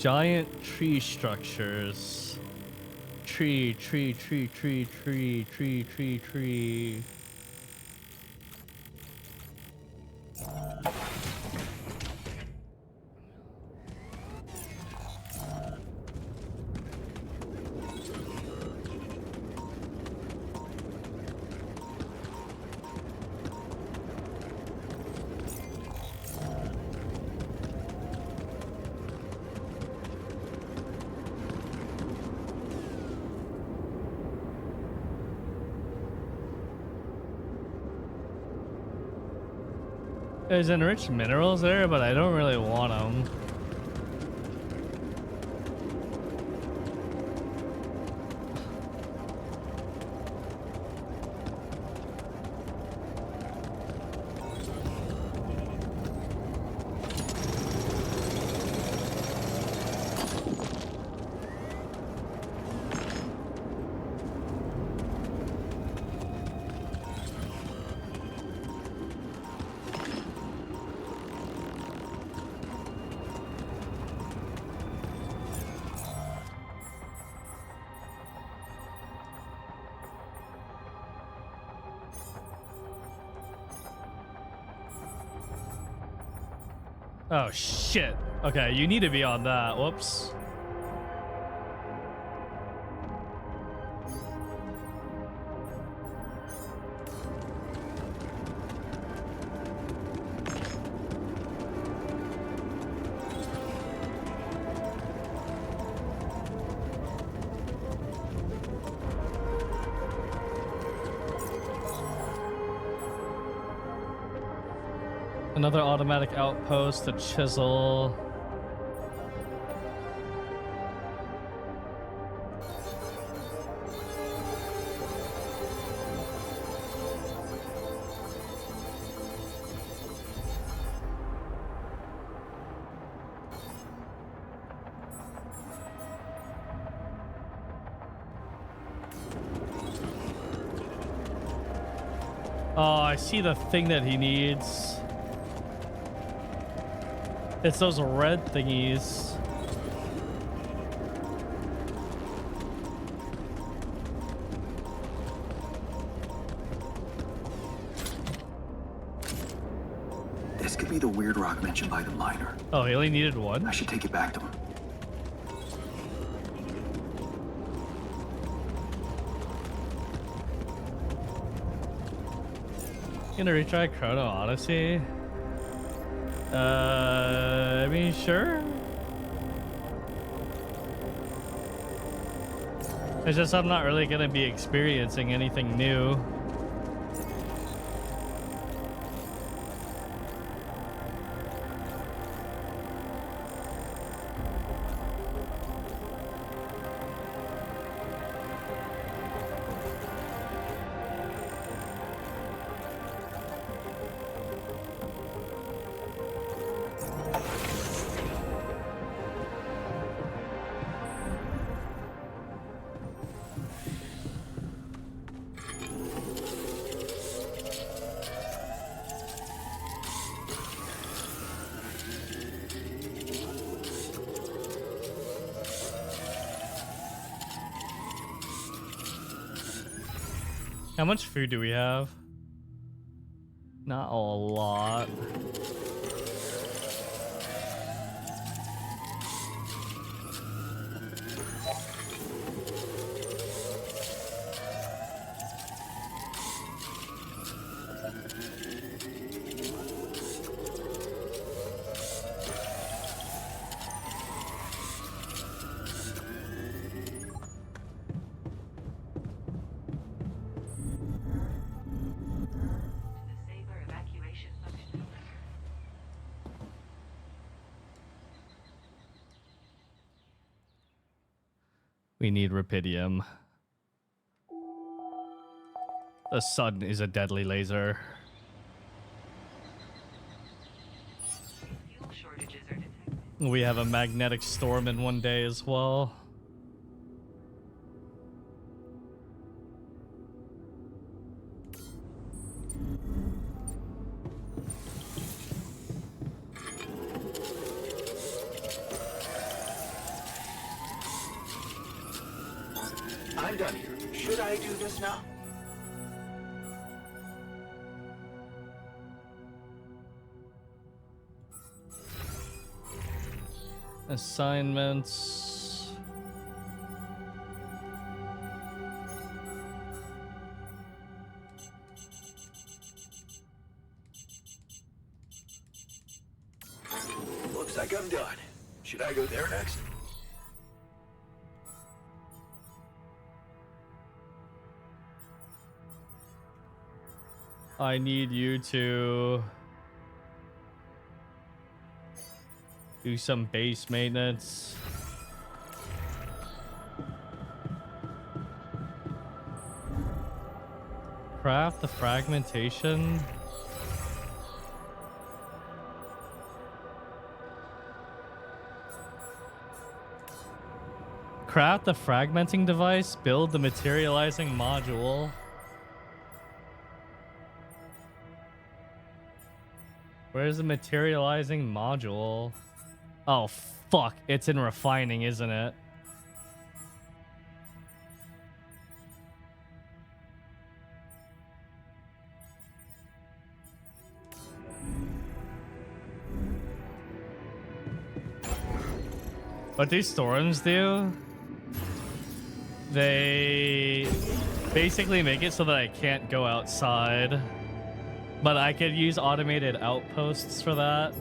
Giant tree structures. Tree. There's enriched minerals there, but I don't really want them. Oh shit. Okay, you need to be on that. Whoops. Another automatic outpost, a chisel. Oh, I see the thing that he needs. It's those red thingies. This could be the weird rock mentioned by the miner. Oh, he only needed one? I should take it back to him. Gonna retry Chrono Odyssey? I mean, sure. It's just I'm not really gonna be experiencing anything new. How much food do we have? Not a lot. We need Rapidium. The sun is a deadly laser. Fuel shortages are detected. We have a magnetic storm in one day as well. I'm done here. Should I do this now? Assignments. Looks like I'm done. Should I go there next? I need you to do some base maintenance. Craft the fragmentation. Craft the fragmenting device. Build the materializing module. Where's the materializing module? Oh, fuck. It's in refining, isn't it? What do storms do? They basically make it so that I can't go outside. But I could use automated outposts for that.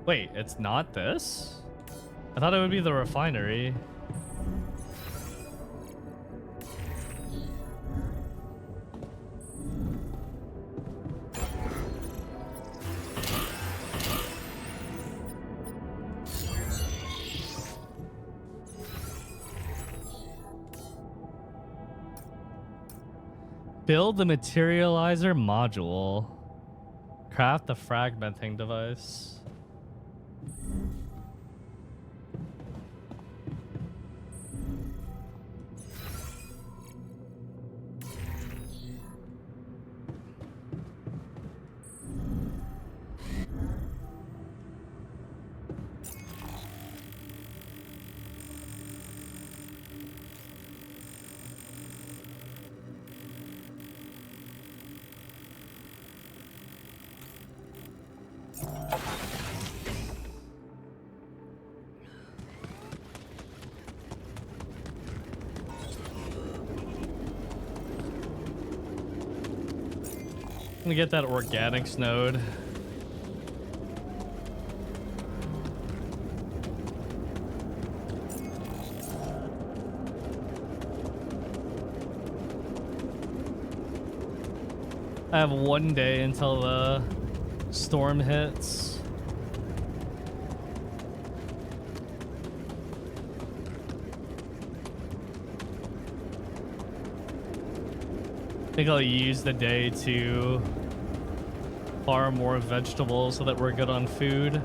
Wait, it's not this? I thought it would be the refinery. Build the materializer module. Craft the fragmenting device. I'm gonna get that organics node. I have 1 day until the storm hits. I think I'll use the day to farm more vegetables so that we're good on food.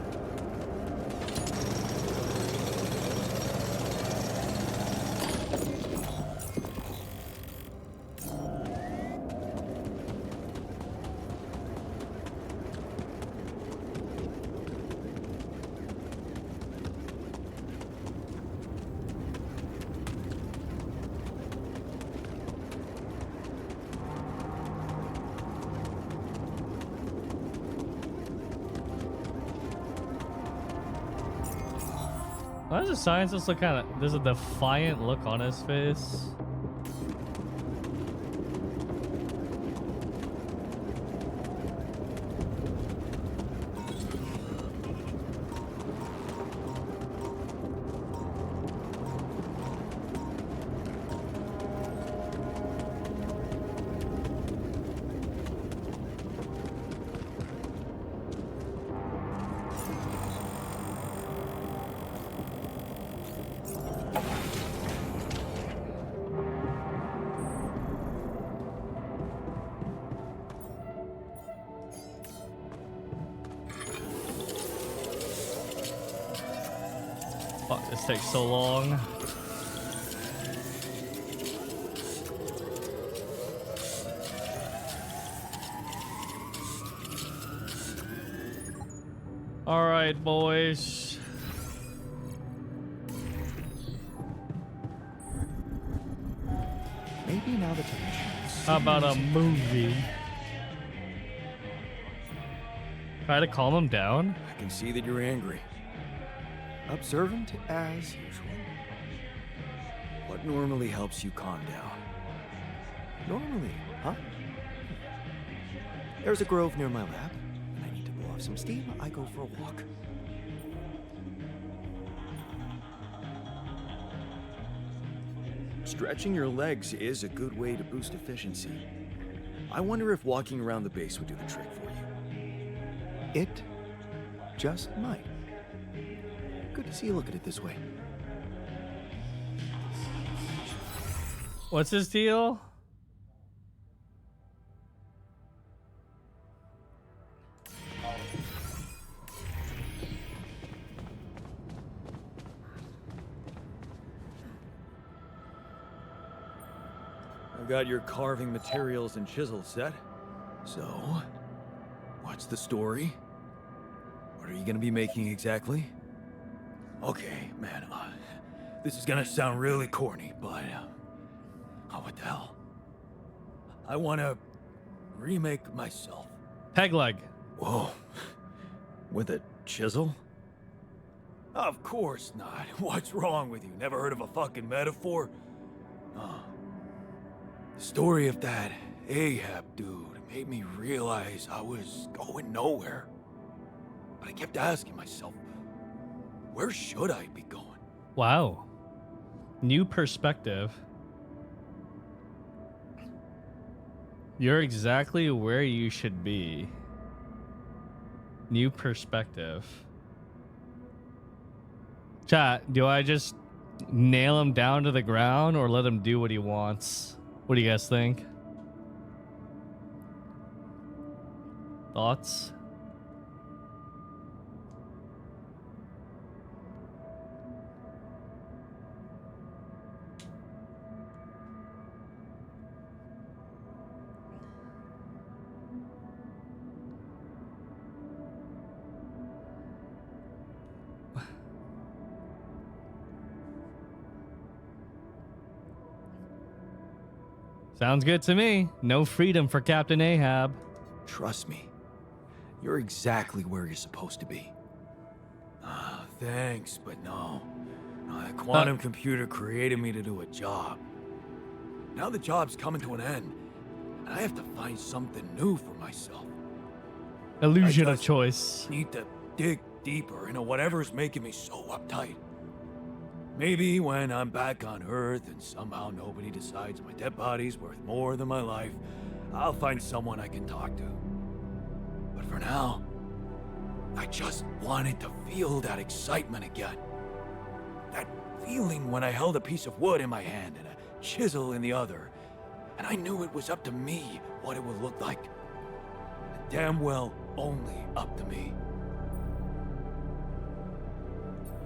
Why does the scientist look kind of... There's a defiant look on his face. Fuck, this takes so long. All right, boys. Maybe now the technician. How about a movie? Try to calm him down. I can see that you're angry. Observant as usual. What normally helps you calm down? Normally, huh? There's a grove near my lab, and I need to blow off some steam. I go for a walk. Stretching your legs is a good way to boost efficiency. I wonder if walking around the base would do the trick for you. It just might. Good to see you look at it this way. What's his deal? I've got your carving materials and chisels set. So, what's the story? What are you gonna be making exactly? Okay, man, this is gonna sound really corny, but, oh, what the hell? I wanna remake myself. Peg leg. Whoa, with a chisel? Of course not. What's wrong with you? Never heard of a fucking metaphor? The story of that Ahab dude made me realize I was going nowhere. But I kept asking myself, where should I be going? Wow. New perspective. You're exactly where you should be. New perspective. Chat, do I just nail him down to the ground or let him do what he wants? What do you guys think? Thoughts? Sounds good to me. No freedom for Captain Ahab. Trust me, you're exactly where you're supposed to be. Thanks, but no. No, that quantum computer created me to do a job. Now the job's coming to an end, and I have to find something new for myself. Illusion I of just choice. need to dig deeper into whatever's making me so uptight. Maybe when I'm back on Earth and somehow nobody decides my dead body's worth more than my life, I'll find someone I can talk to. But for now, I just wanted to feel that excitement again. That feeling when I held a piece of wood in my hand and a chisel in the other, and I knew it was up to me what it would look like. And damn well only up to me.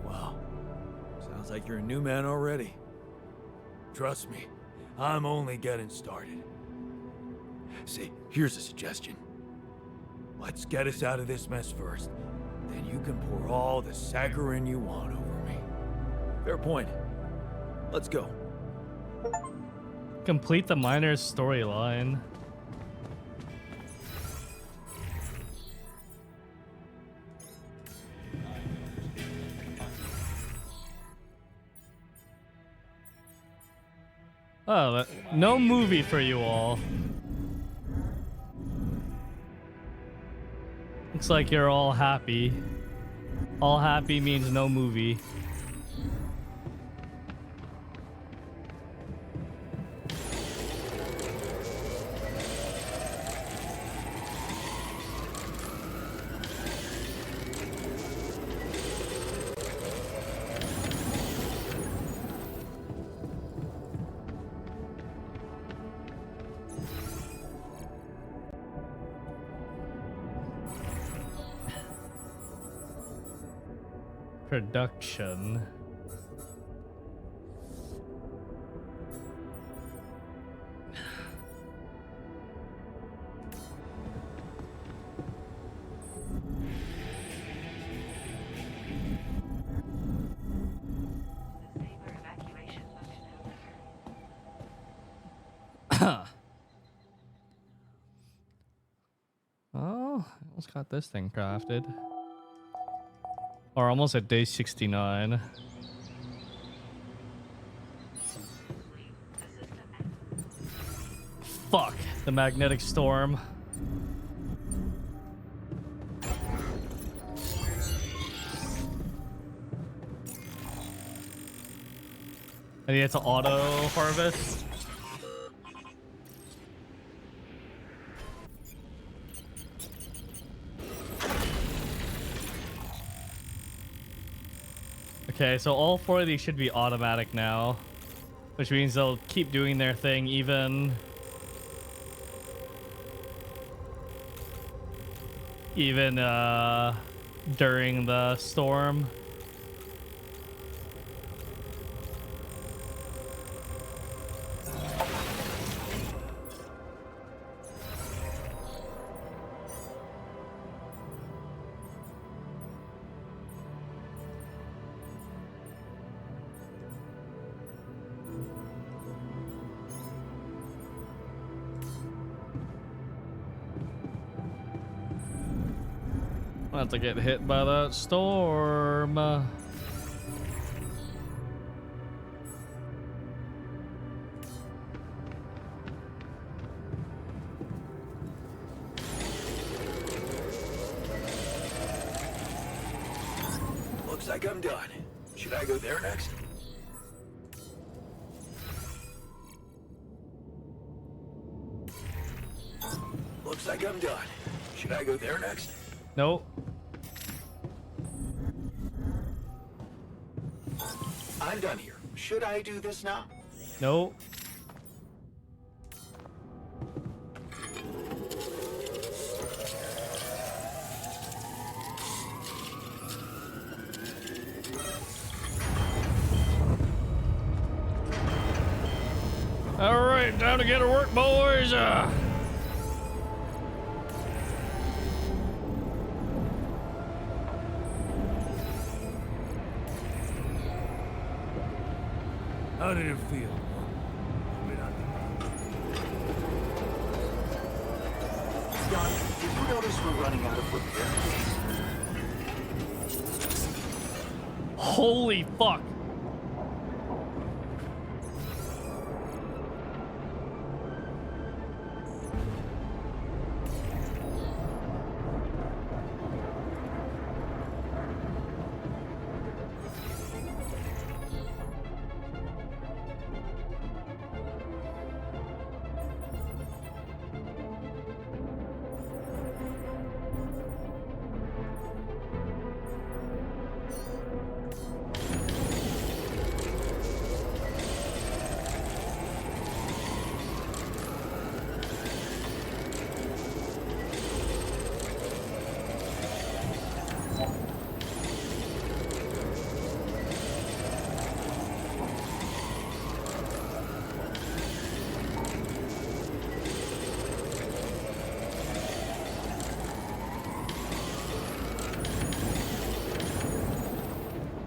Wow. Sounds like you're a new man already. Trust me, I'm only getting started. See, here's a suggestion. Let's get us out of this mess first. Then you can pour all the saccharin you want over me. Fair point. Let's go. Complete the miner's storyline. Oh, no movie for you all. Looks like you're all happy. All happy means no movie. Production. Oh, I almost got this thing crafted. Or almost at day 69. Fuck, the magnetic storm. I need it to auto harvest. Okay, so all 4 of these should be automatic now, which means they'll keep doing their thing even during the storm. Not to get hit by that storm. Looks like I'm done. Should I go there next? Looks like I'm done. Should I go there next? Nope. I'm done here. Should I do this now? Nope. All right, time to get to work, boys. How did it feel? Jan, did you notice we're running out of repair? Holy fuck.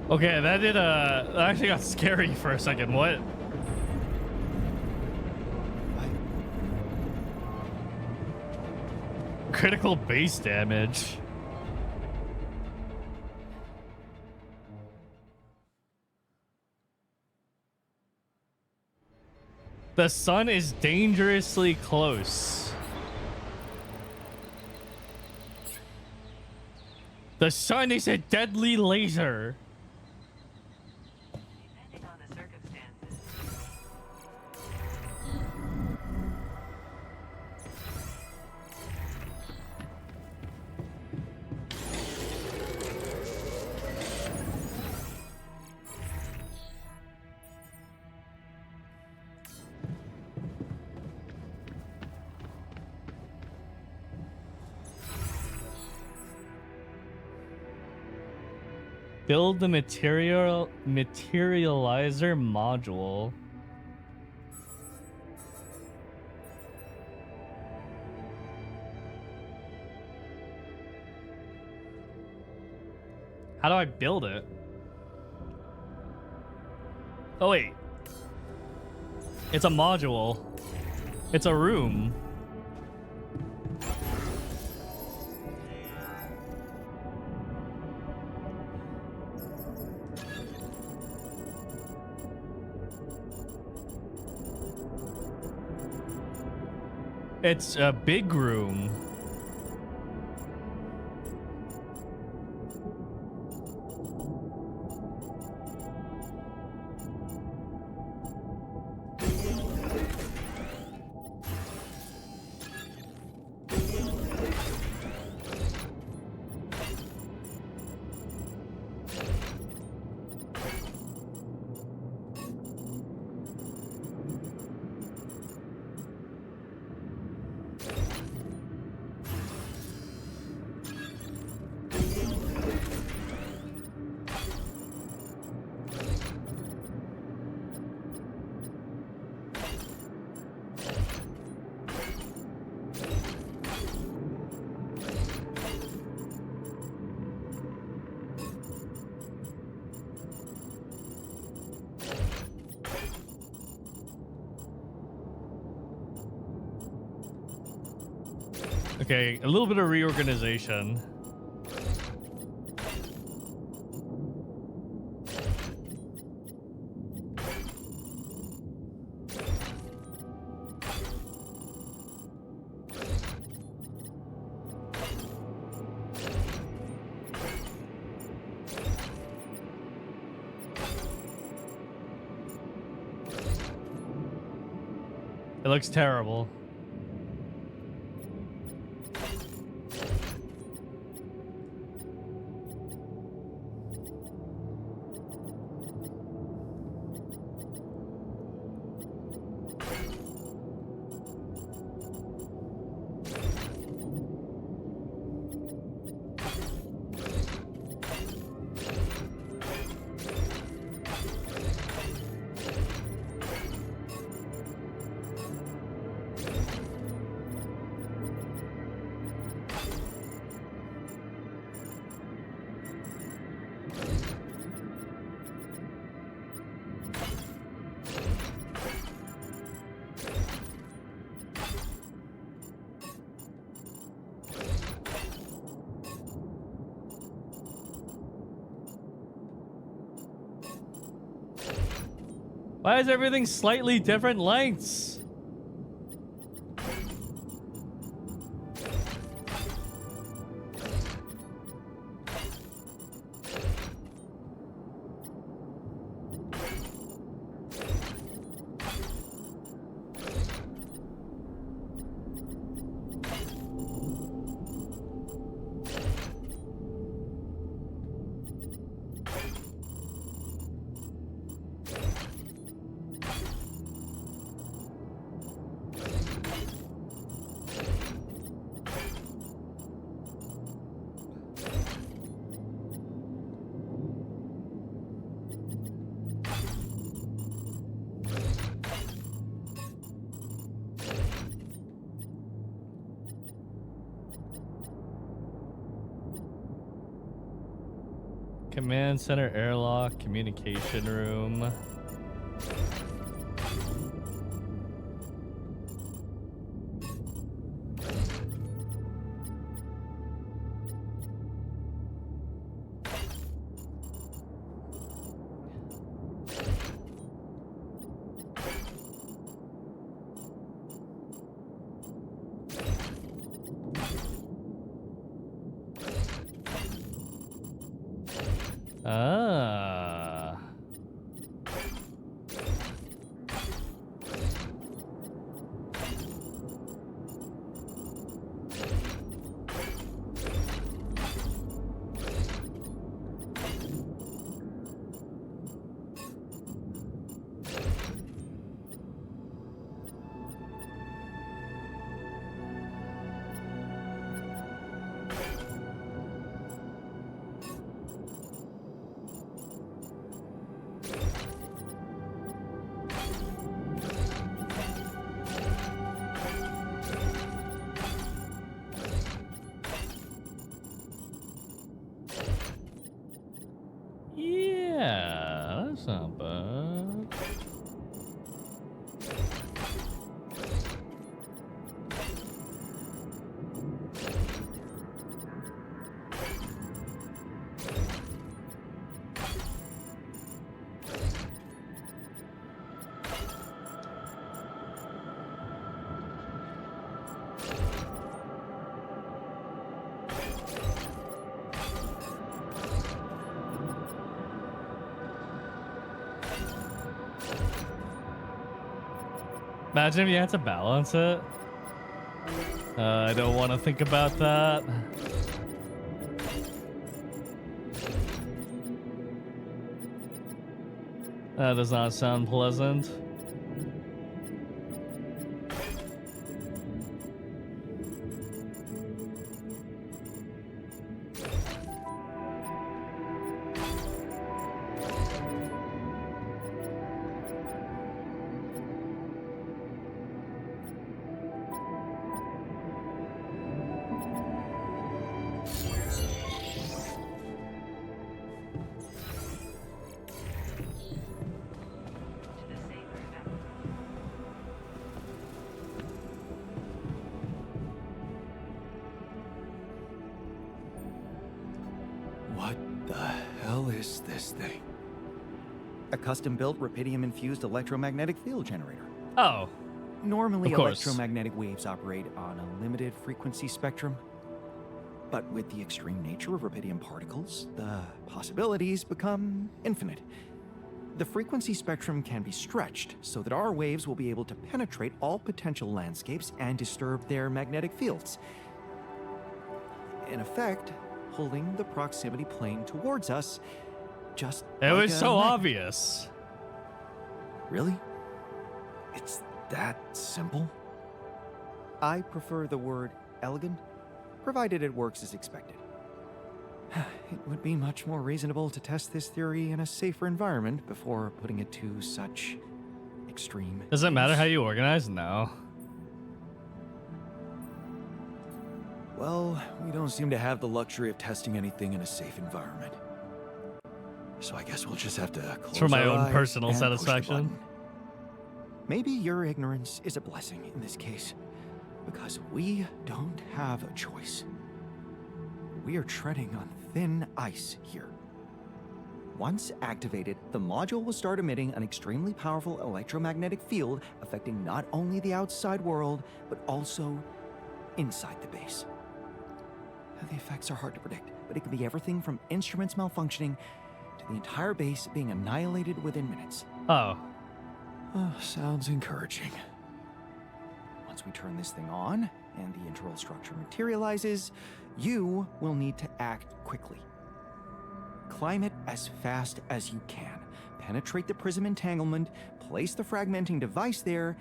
Okay, that that actually got scary for a second. What? Critical base damage. The sun is dangerously close. The sun is a deadly laser. Depending on the circumstances. Build the materializer module. How do I build it? Oh wait. It's a module. It's a room. It's a big room. Okay, a little bit of reorganization. It looks terrible. Why is everything slightly different lengths? Command center, airlock, communication room. Ah. Yeah, that's not bad. Imagine if you had to balance it. I don't want to think about that. That does not sound pleasant. To the safer now. What the hell is this thing? A custom-built rubidium-infused electromagnetic field generator. Oh, Normally, Of course. electromagnetic waves operate on a limited frequency spectrum. But with the extreme nature of rubidium particles, the possibilities become infinite. The frequency spectrum can be stretched so that our waves will be able to penetrate all potential landscapes and disturb their magnetic fields. In effect, pulling the proximity plane towards us, just it like was a so magnet. obvious. Really? It's that simple? I prefer the word elegant, provided it works as expected. It would be much more reasonable to test this theory in a safer environment before putting it to such extreme Does it matter use. how you organize now? Well, we don't seem to have the luxury of testing anything in a safe environment. So I guess we'll just have to close for my our own eyes personal and push the satisfaction. button. Maybe your ignorance is a blessing in this case, because we don't have a choice. We are treading on thin ice here. Once activated, the module will start emitting an extremely powerful electromagnetic field affecting not only the outside world, but also inside the base. The effects are hard to predict, but it can be everything from instruments malfunctioning to the entire base being annihilated within minutes. Oh, Oh, sounds encouraging. Once we turn this thing on and the internal structure materializes, you will need to act quickly. Climb it as fast as you can. Penetrate the prism entanglement, place the fragmenting device there,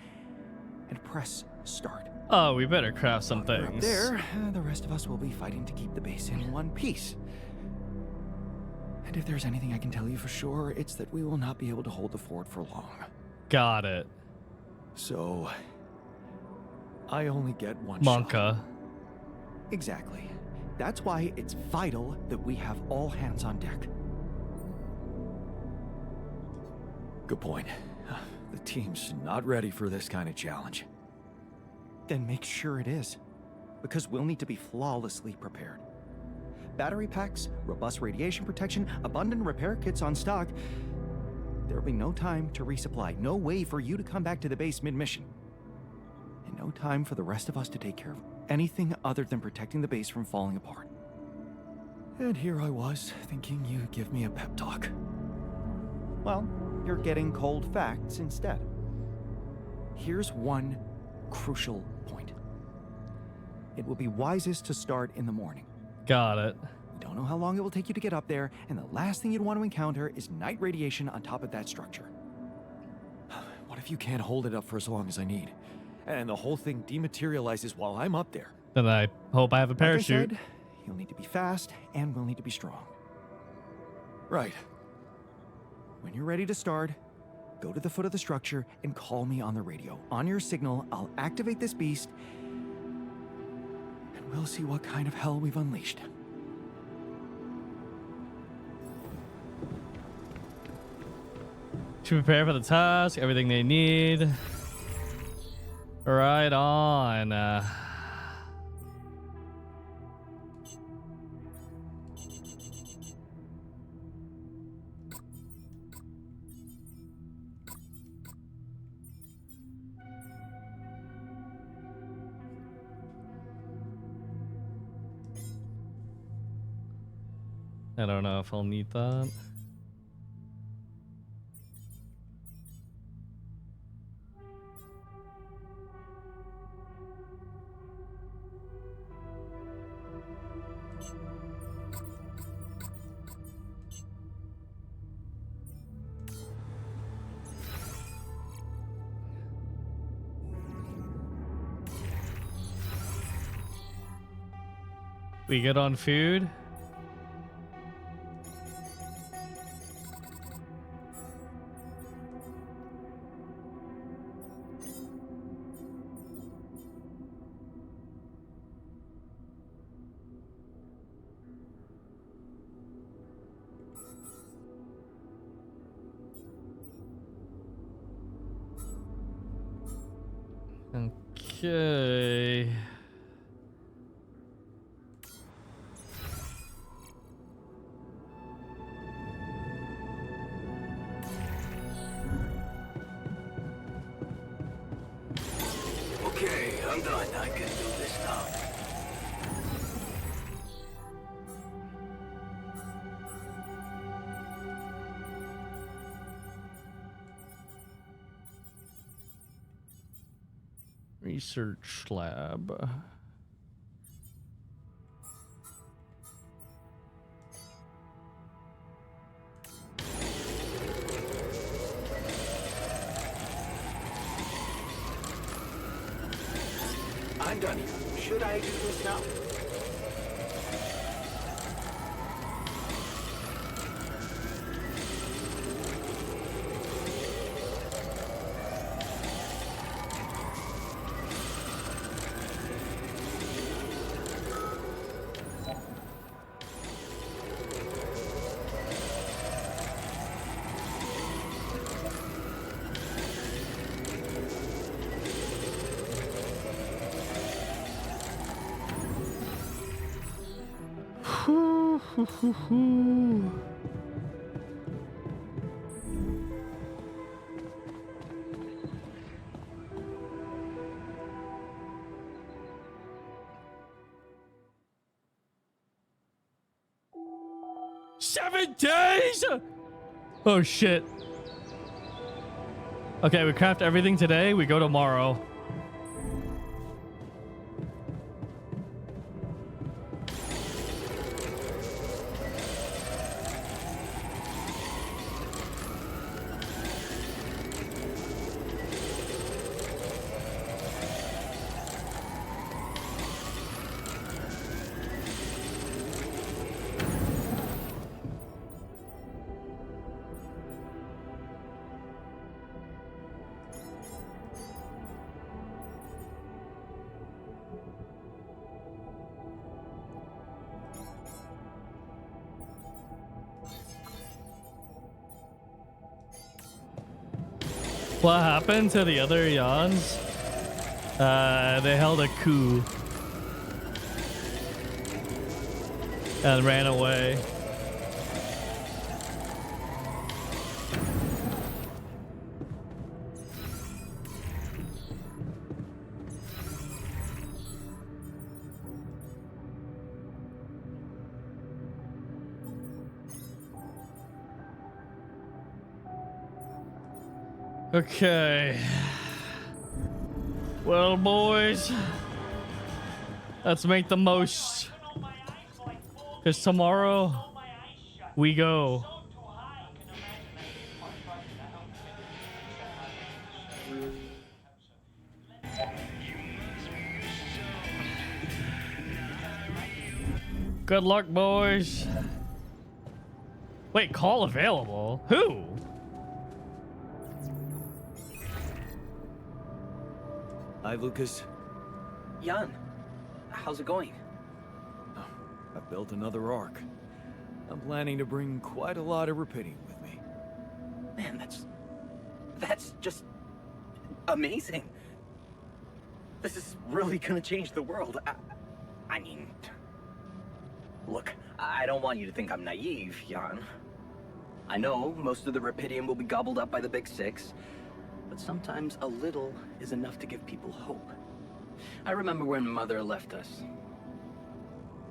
and press start. oh, we better craft some We're up things. there, the rest of us will be fighting to keep the base in one piece. And if there's anything I can tell you for sure, it's that we will not be able to hold the fort for long. Got it, So, I only get one shot. Monka. Exactly. That's why it's vital that we have all hands on deck. Good point. The team's not ready for this kind of challenge. Then make sure it is, because we'll need to be flawlessly prepared. Battery packs, robust radiation protection, abundant repair kits on stock. There'll be no time to resupply, no way for you to come back to the base mid-mission. And no time for the rest of us to take care of anything other than protecting the base from falling apart. And here I was, thinking you'd give me a pep talk. Well, you're getting cold facts instead. Here's one crucial point. It will be wisest to start in the morning. Got it. You don't know how long it will take you to get up there, and the last thing you'd want to encounter is night radiation on top of that structure. What if you can't hold it up for as long as I need? And the whole thing dematerializes while I'm up there? Then I hope I have a Like I parachute. said, you'll need to be fast, and we'll need to be strong. Right. When you're ready to start, go to the foot of the structure and call me on the radio. On your signal, I'll activate this beast, and we'll see what kind of hell we've unleashed. To prepare for the task, everything they need. Right on. I don't know if I'll need that. We good on food? Okay. Okay, I'm done. I can do this now. Research lab. I'm done here. Should I do this now? $7 days? Oh shit. Okay, we craft everything today, we go tomorrow. What happened to the other Jans? They held a coup and ran away. Okay. Well, boys, let's make the most. Because tomorrow we go. Good luck, boys. Wait, call available? Who? Hi, Lucas. Jan, how's it going? I built another ark. I'm planning to bring quite a lot of Rapidium with me. Man, that's just amazing. This is really gonna change the world. I mean, look, I don't want you to think I'm naive, Jan. I know most of the Rapidium will be gobbled up by the Big Six, but sometimes a little is enough to give people hope. I remember when Mother left us.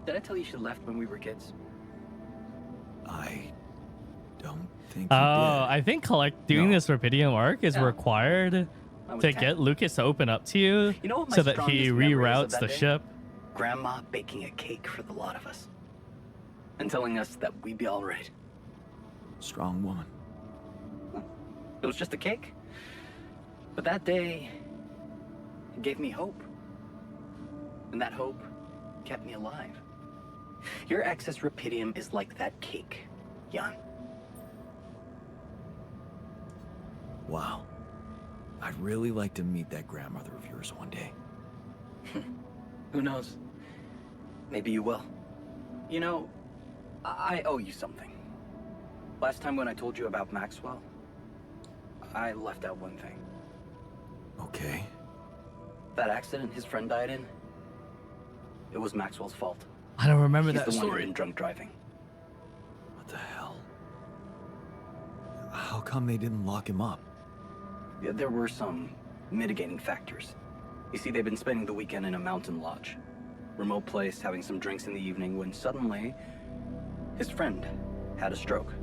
Did I tell you she left when we were kids? I don't think you did. I think doing this Rapidium arc is Yeah. required I was to 10. get Lucas to open up to you, You know what my so that he strongest memory is of reroutes that the day? ship. Grandma baking a cake for the lot of us. And telling us that we'd be all right. Strong woman. It was just a cake. But that day, it gave me hope. And that hope kept me alive. Your excess rapidium is like that cake, Jan. Wow. I'd really like to meet that grandmother of yours one day. Who knows? Maybe you will. You know, I owe you something. Last time when I told you about Maxwell, I left out one thing. Okay. That accident his friend died in, it was Maxwell's fault. I don't remember He's that the one story. in drunk driving. What the hell? How come they didn't lock him up? Yeah, there were some mitigating factors. You see, they'd been spending the weekend in a mountain lodge. Remote place, having some drinks in the evening, when suddenly, his friend had a stroke.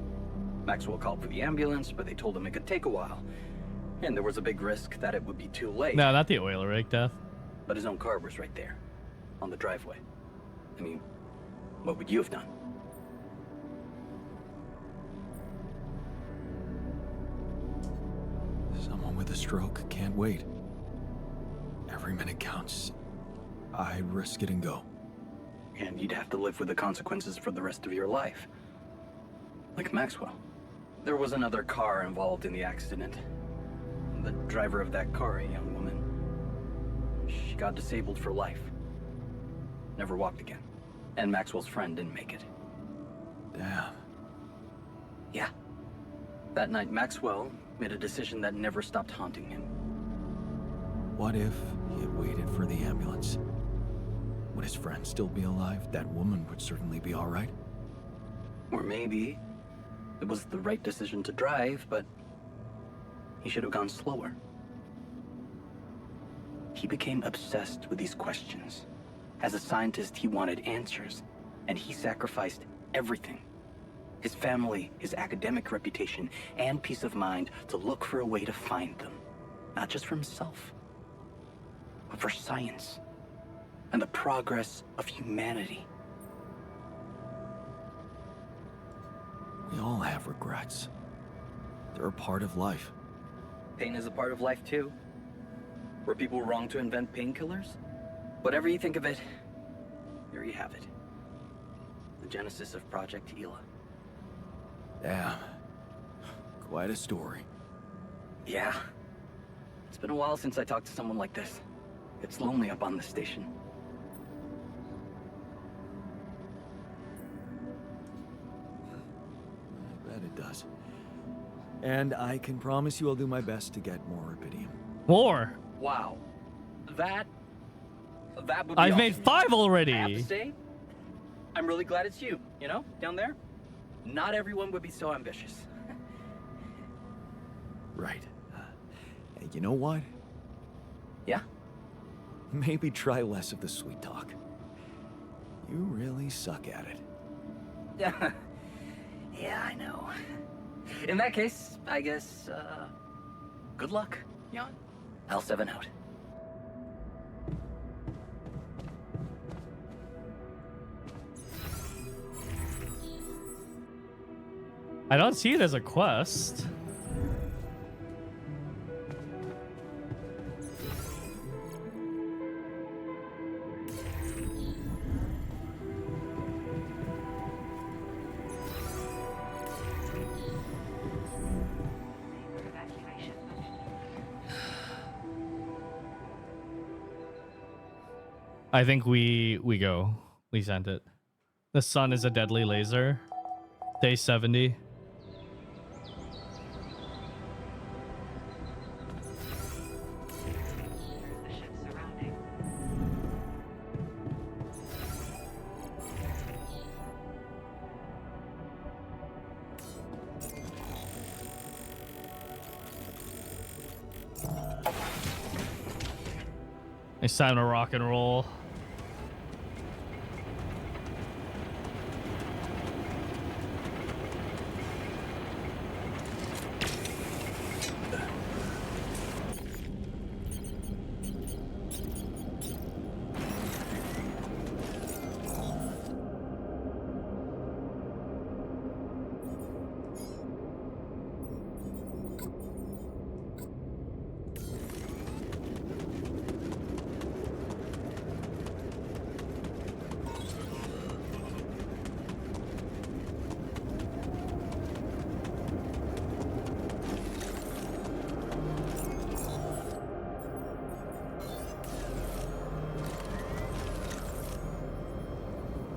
Maxwell called for the ambulance, but they told him it could take a while. And there was a big risk that it would be too late. No, not the oil rig death. But his own car was right there, on the driveway. I mean, what would you have done? Someone with a stroke can't wait. Every minute counts. I'd risk it and go. And you'd have to live with the consequences for the rest of your life. Like Maxwell. There was another car involved in the accident. The driver of that car, a young woman. She got disabled for life. Never walked again. And Maxwell's friend didn't make it. Damn. Yeah. That night, Maxwell made a decision that never stopped haunting him. What if he had waited for the ambulance? Would his friend still be alive? That woman would certainly be all right. Or maybe it was the right decision to drive, but he should have gone slower. He became obsessed with these questions. As a scientist, he wanted answers, and he sacrificed everything. His family, his academic reputation, and peace of mind to look for a way to find them. Not just for himself, but for science and the progress of humanity. We all have regrets. They're a part of life. Pain is a part of life too. Were people wrong to invent painkillers? Whatever you think of it, there you have it. The genesis of Project Gila. Damn. Quite a story. Yeah. It's been a while since I talked to someone like this. It's lonely up on the station. I bet it does. And I can promise you I'll do my best to get more rubidium. More. Wow. That would be I've made awesome. 5 I have to already. say, I'm really glad it's you, down there. Not everyone would be so ambitious. Right. And you know what? Yeah? Maybe try less of the sweet talk. You really suck at it. Yeah, I know. In that case, I guess, good luck, Jan. L7 out. I don't see it as a quest. Evacuation. I think we go. We sent it. The sun is a deadly laser. Day 70. There's the ship surrounding. It's time to rock and roll.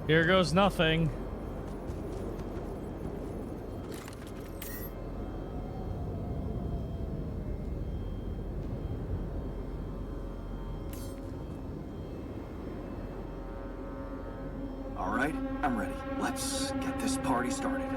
Here goes nothing. All right, I'm ready. Let's get this party started.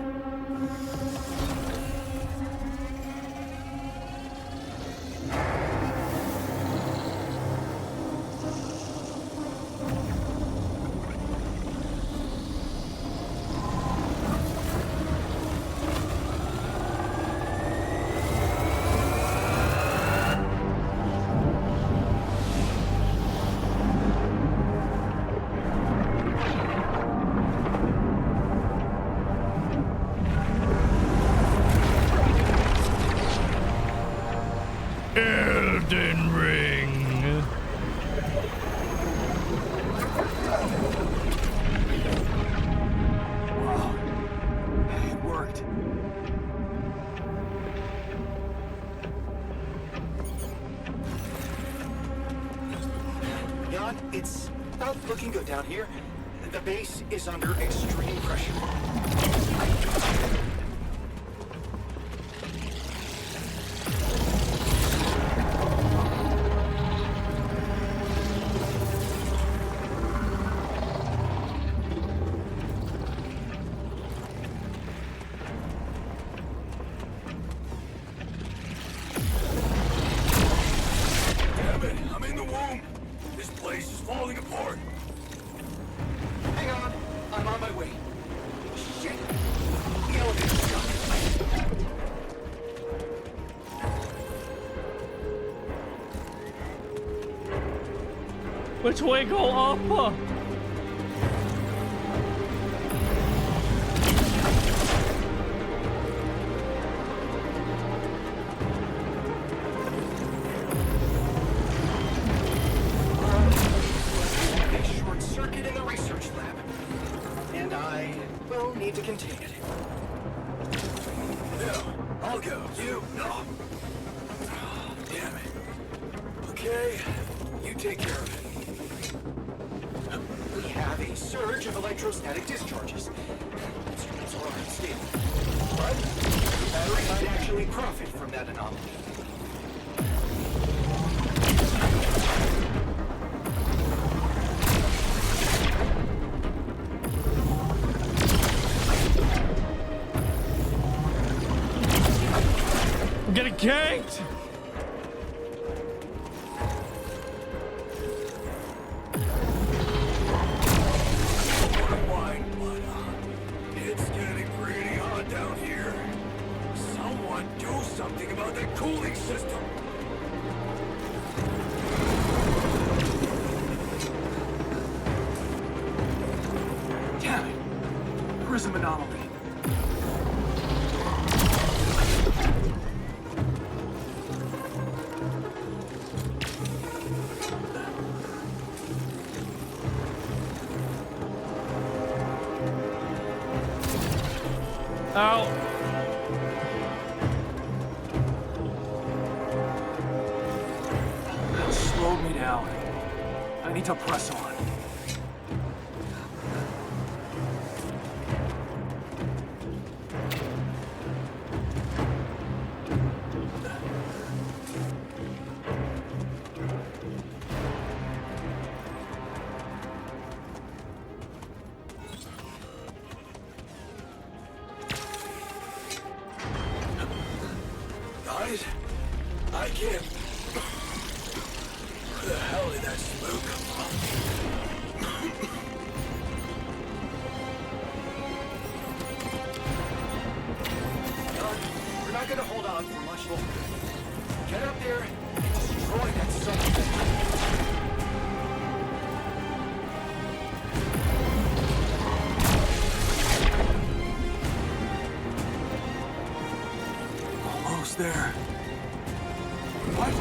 Elden Ring. Wow, it worked. Jan, it's not looking good down here. The base is under extreme pressure. Damn it, I'm in the womb. This place is falling apart. Hang on, I'm on my way. Shit! The elevator's stuck. Which way go up? A short circuit in the research lab. And I will need to contain it. No, I'll go. You, no. Oh, damn it. Okay, you take care of it. We have a surge of electrostatic discharges. Instruments are unstable. But the battery might actually profit from that anomaly. I'm getting ganked. Wine, but it's getting pretty hot down here. Someone do something about that cooling system. Damn it! Prism anomaly. Ow. That slowed me down. I need to press on. Guys, I can't. Where the hell did that smoke come from? We're not gonna hold on for much longer. Get up there and destroy that son of a bitch. Almost there. What?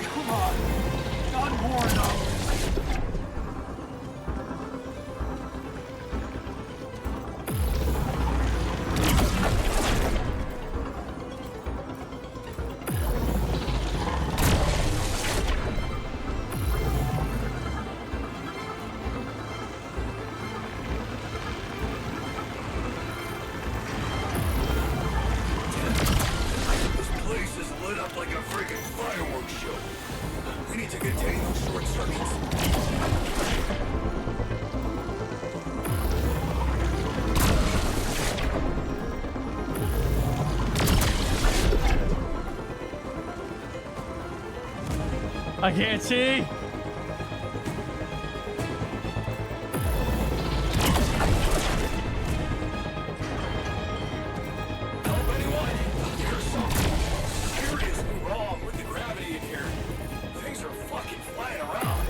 Come on. Not more enough. to contain those short circuits. I can't see. Help anyone? There's something seriously wrong with the gravity in here. Things are fucking flying around.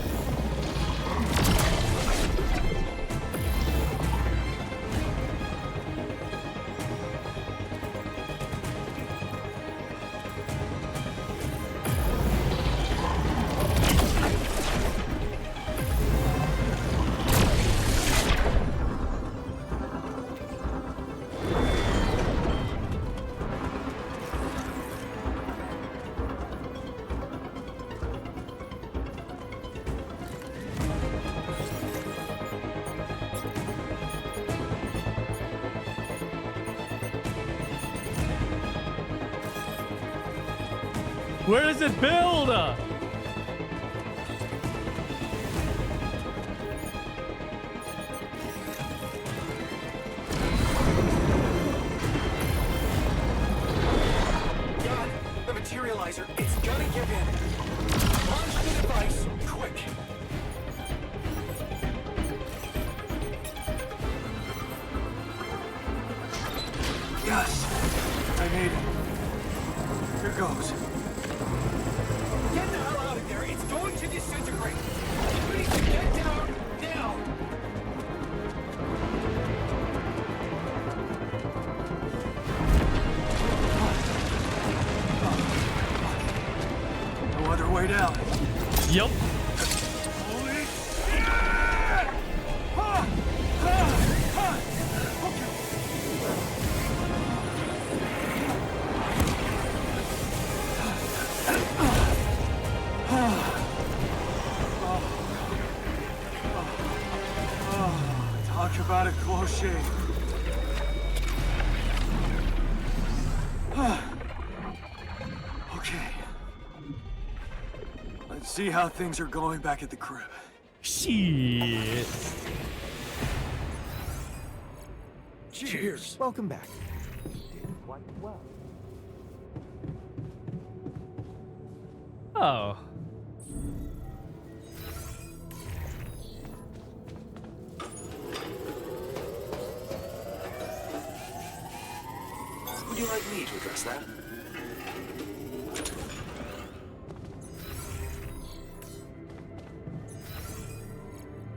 Where does it build? God, the materializer, it's gonna give in. Launch the device, quick. Yes, I made it. Here goes. Get the hell out of there! It's going to disintegrate! Please get down now! No other way down. Yup. Holy shit! Ha! Ha! Ha! Talk about a close shave. Okay. Let's see how things are going back at the crib. Shit. Cheers. Welcome back. You did quite well. Oh. Would you like me to address that?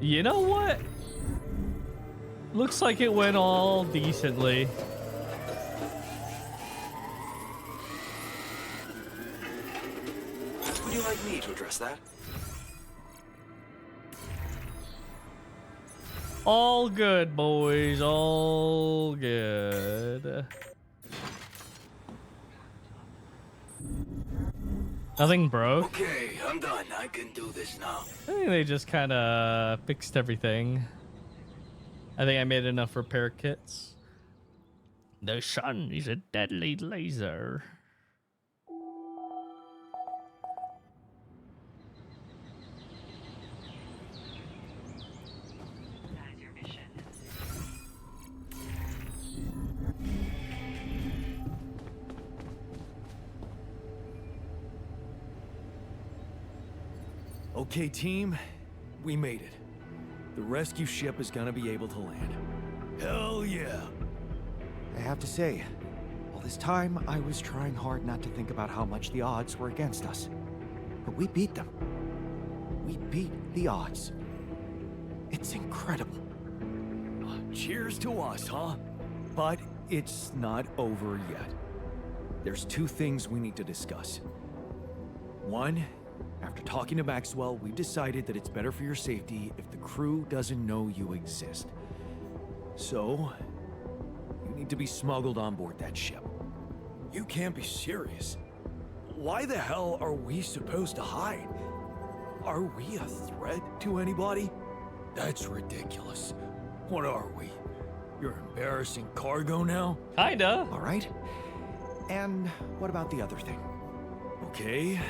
You know what? Looks like it went all decently. Would you like me to address that? All good, boys. All good. Nothing broke. Okay, I'm done. I can do this now. I think they just kind of fixed everything. I think I made enough repair kits. The sun is a deadly laser. That is your mission. Okay, team, we made it. The rescue ship is gonna be able to land. Hell yeah. I have to say, all this time I was trying hard not to think about how much the odds were against us. But we beat them. We beat the odds. It's incredible. Cheers to us, huh? But it's not over yet. There's two things we need to discuss. One, after talking to Maxwell, we've decided that it's better for your safety if the crew doesn't know you exist. So, you need to be smuggled on board that ship. You can't be serious. Why the hell are we supposed to hide? Are we a threat to anybody? That's ridiculous. What are we? You're embarrassing cargo now? Kinda. All right? And what about the other thing? Okay,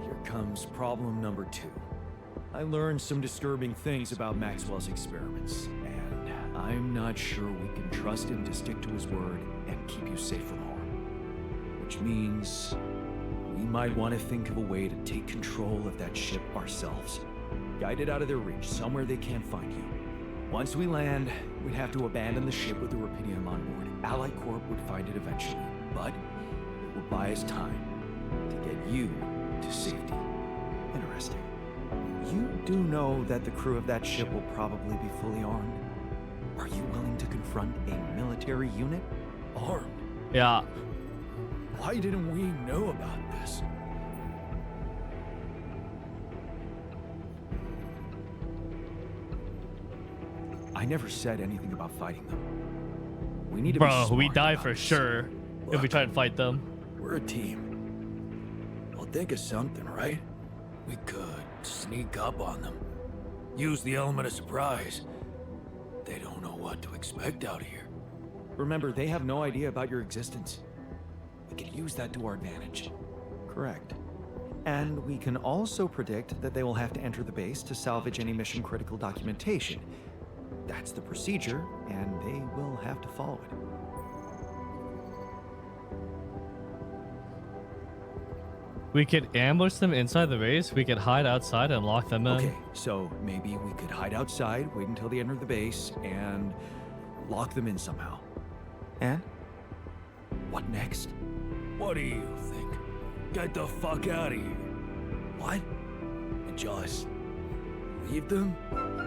here comes problem number 2. I learned some disturbing things about Maxwell's experiments, and I'm not sure we can trust him to stick to his word and keep you safe from harm. Which means we might want to think of a way to take control of that ship ourselves. Guide it out of their reach, somewhere they can't find you. Once we land, we'd have to abandon the ship with the rubidium on board. Allied Corp would find it eventually, but it will buy us time to get you to safety. Interesting. You do know that the crew of that ship will probably be fully armed. Are you willing to confront a military unit? Armed? Yeah. Why didn't we know about this? I never said anything about fighting them. We need to be Bro, we smart die about for this. sure if we try to fight them. We're a team. We'll think of something, right? We could sneak up on them. Use the element of surprise. They don't know what to expect out here. Remember, they have no idea about your existence. We can use that to our advantage. Correct. And we can also predict that they will have to enter the base to salvage any mission-critical documentation. That's the procedure, and they will have to follow it. We could ambush them inside the base. We could hide outside and lock them in. Okay, so maybe we could hide outside, wait until they enter the base, and lock them in somehow. And? What next? What do you think? Get the fuck out of here. What? And just leave them?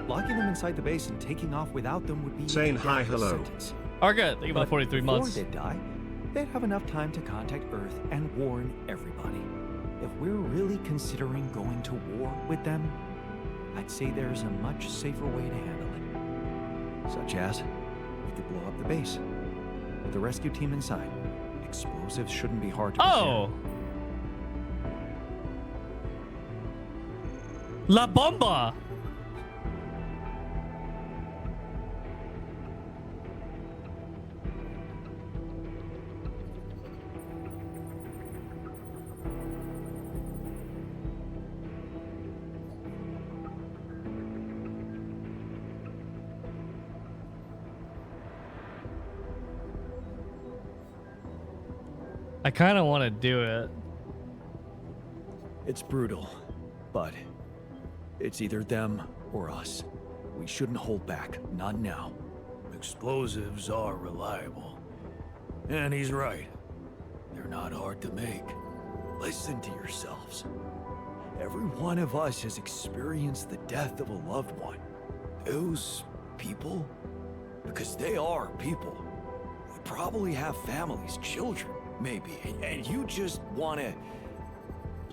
Locking them inside the base and taking off without them would be Saying a hi, death hello. sentence. Arga, thank you for But the 43 before months. they die, they'd have enough time to contact Earth and warn everybody. If we're really considering going to war with them, I'd say there's a much safer way to handle it. Such as, we could blow up the base with the rescue team inside. Explosives shouldn't be hard to prepare. Oh! La Bomba! I kind of want to do it. It's brutal, but it's either them or us. We shouldn't hold back, not now. Explosives are reliable. And he's right. They're not hard to make. Listen to yourselves. Every one of us has experienced the death of a loved one. Those people, because they are people, they probably have families, children, maybe, and you just want to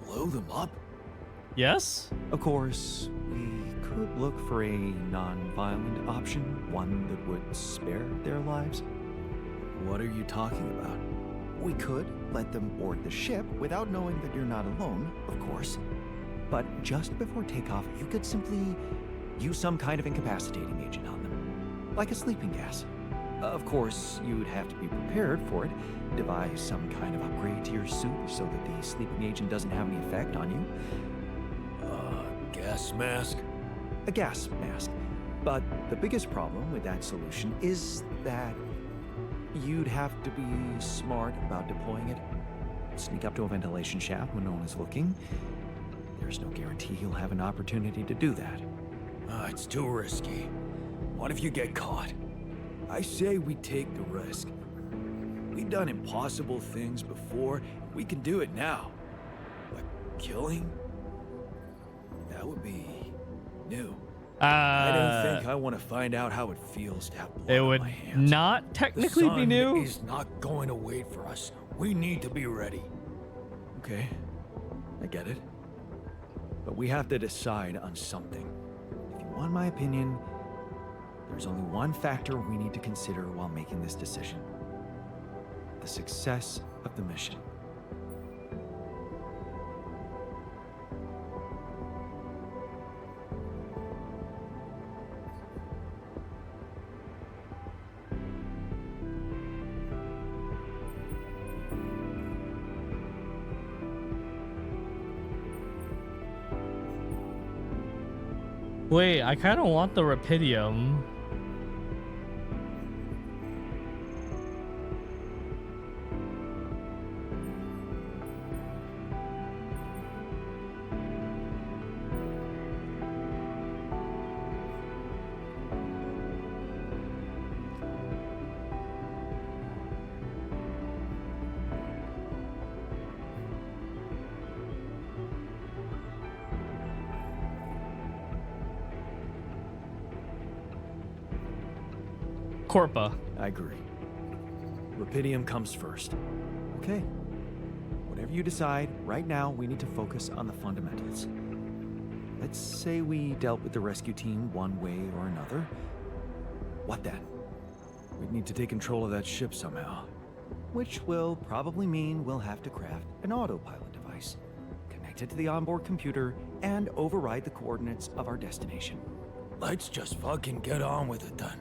blow them up? Yes? Of course, we could look for a non-violent option, one that would spare their lives. What are you talking about? We could let them board the ship without knowing that you're not alone, of course. But just before takeoff, you could simply use some kind of incapacitating agent on them, like a sleeping gas. Of course, you'd have to be prepared for it, devise some kind of upgrade to your suit so that the sleeping agent doesn't have any effect on you. Gas mask? A gas mask. But the biggest problem with that solution is that you'd have to be smart about deploying it. Sneak up to a ventilation shaft when no one is looking. There's no guarantee you'll have an opportunity to do that. It's too risky. What if you get caught? I say we take the risk. We've done impossible things before. We can do it now. But killing? That would be new. I don't think I want to find out how it feels to have blood It on would my hands. not technically the be sun new. is not going to wait for us. We need to be ready. Okay, I get it. But we have to decide on something. If you want my opinion, there's only one factor we need to consider while making this decision. The success of the mission. Wait, I kind of want the Rapidium. Corpa. I agree. Rapidium comes first. Okay. Whatever you decide, right now we need to focus on the fundamentals. Let's say we dealt with the rescue team one way or another. What then? We'd need to take control of that ship somehow. Which will probably mean we'll have to craft an autopilot device, connect it to the onboard computer, and override the coordinates of our destination. Let's just fucking get on with it then.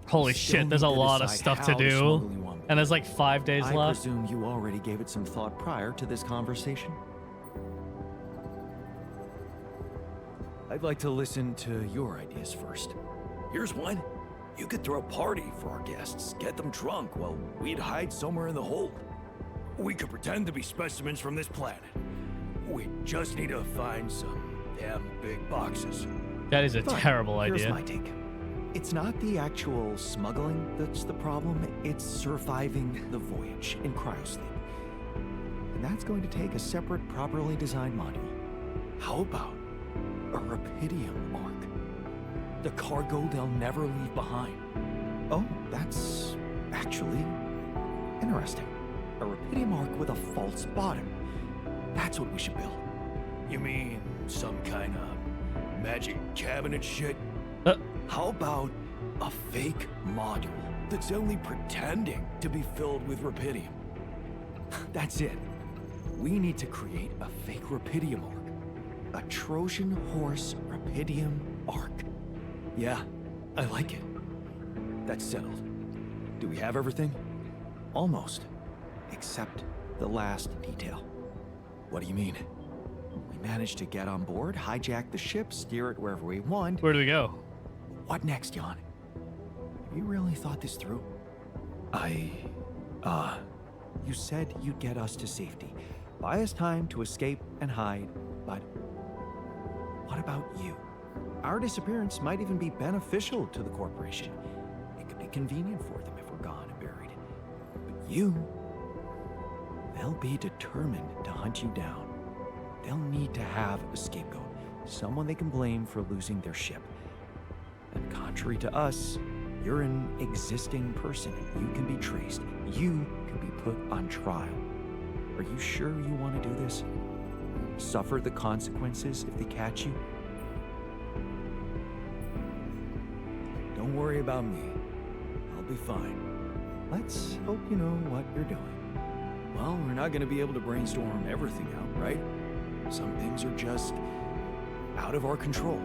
Holy Still shit, there's need a to lot of decide stuff to how to do. smuggle you on And there's like 5 days I left. presume you already gave it some thought prior to this conversation. I'd like to listen to your ideas first. Here's one. You could throw a party for our guests, get them drunk while we'd hide somewhere in the hold. We could pretend to be specimens from this planet. We just need to find some damn big boxes. That is a Fine, terrible here's idea. my take. It's not the actual smuggling that's the problem, it's surviving the voyage in cryosleep. And that's going to take a separate, properly designed module. How about a Rapidium arc? The cargo they'll never leave behind. Oh, that's actually interesting. A Rapidium arc with a false bottom. That's what we should build. You mean some kind of magic cabinet shit? How about a fake module that's only pretending to be filled with Rapidium? That's it. We need to create a fake Rapidium arc. A Trojan horse Rapidium arc. Yeah, I like it. That's settled. Do we have everything? Almost. Except the last detail. What do you mean? We managed to get on board, hijack the ship, steer it wherever we want. Where do we go? What next, Jan? Have you really thought this through? You said you'd get us to safety, buy us time to escape and hide, but what about you? Our disappearance might even be beneficial to the corporation. It could be convenient for them if we're gone and buried. But you, they'll be determined to hunt you down. They'll need to have a scapegoat, someone they can blame for losing their ship. And contrary to us, you're an existing person. You can be traced. You can be put on trial. Are you sure you want to do this? Suffer the consequences if they catch you? Don't worry about me. I'll be fine. Let's hope you know what you're doing. Well, we're not gonna be able to brainstorm everything out, right? Some things are just out of our control.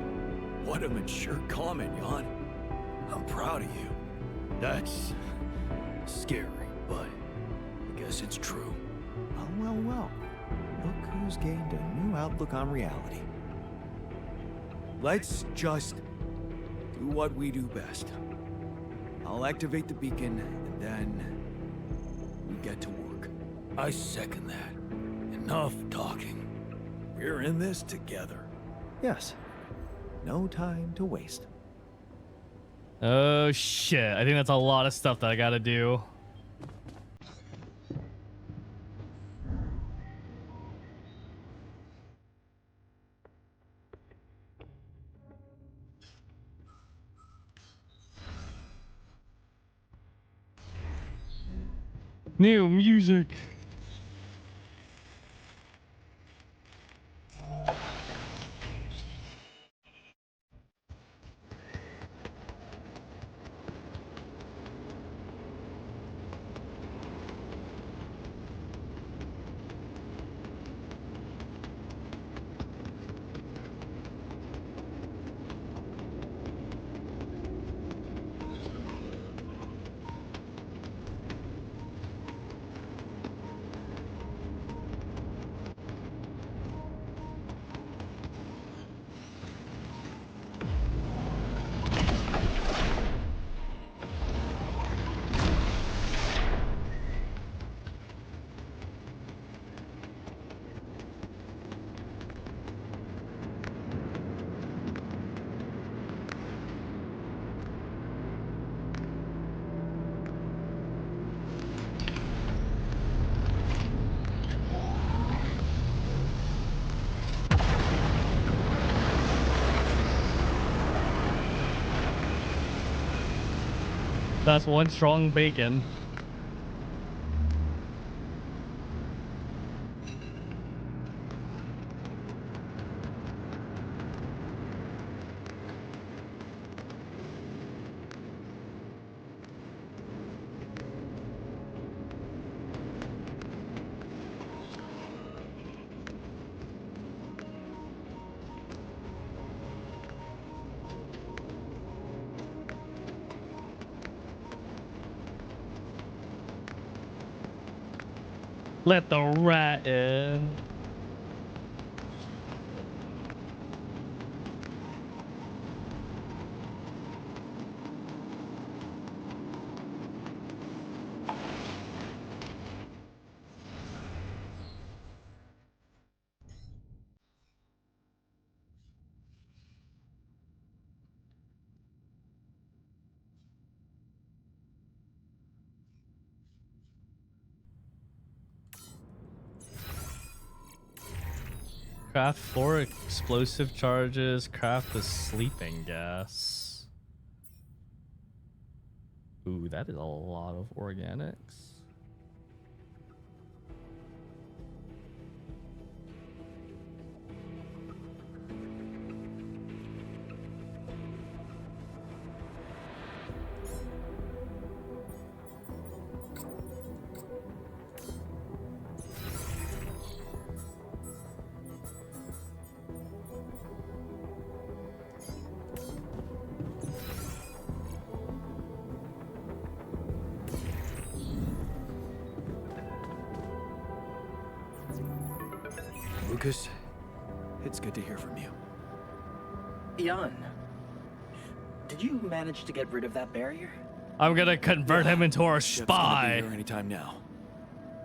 What a mature comment, Jan. I'm proud of you. That's scary, but I guess it's true. Well. Look who's gained a new outlook on reality. Let's just do what we do best. I'll activate the beacon, and then we get to work. I second that. Enough talking. We're in this together. Yes. No time to waste. Oh shit, I think that's a lot of stuff that I gotta do. New music. That's one strong bacon. Let the rat in. Craft 4 explosive charges. Craft the sleeping gas. Ooh, that is a lot of organics. Lucas, it's good to hear from you. Jan, did you manage to get rid of that barrier? I'm gonna convert him into our Shep's gonna be spy. here anytime now.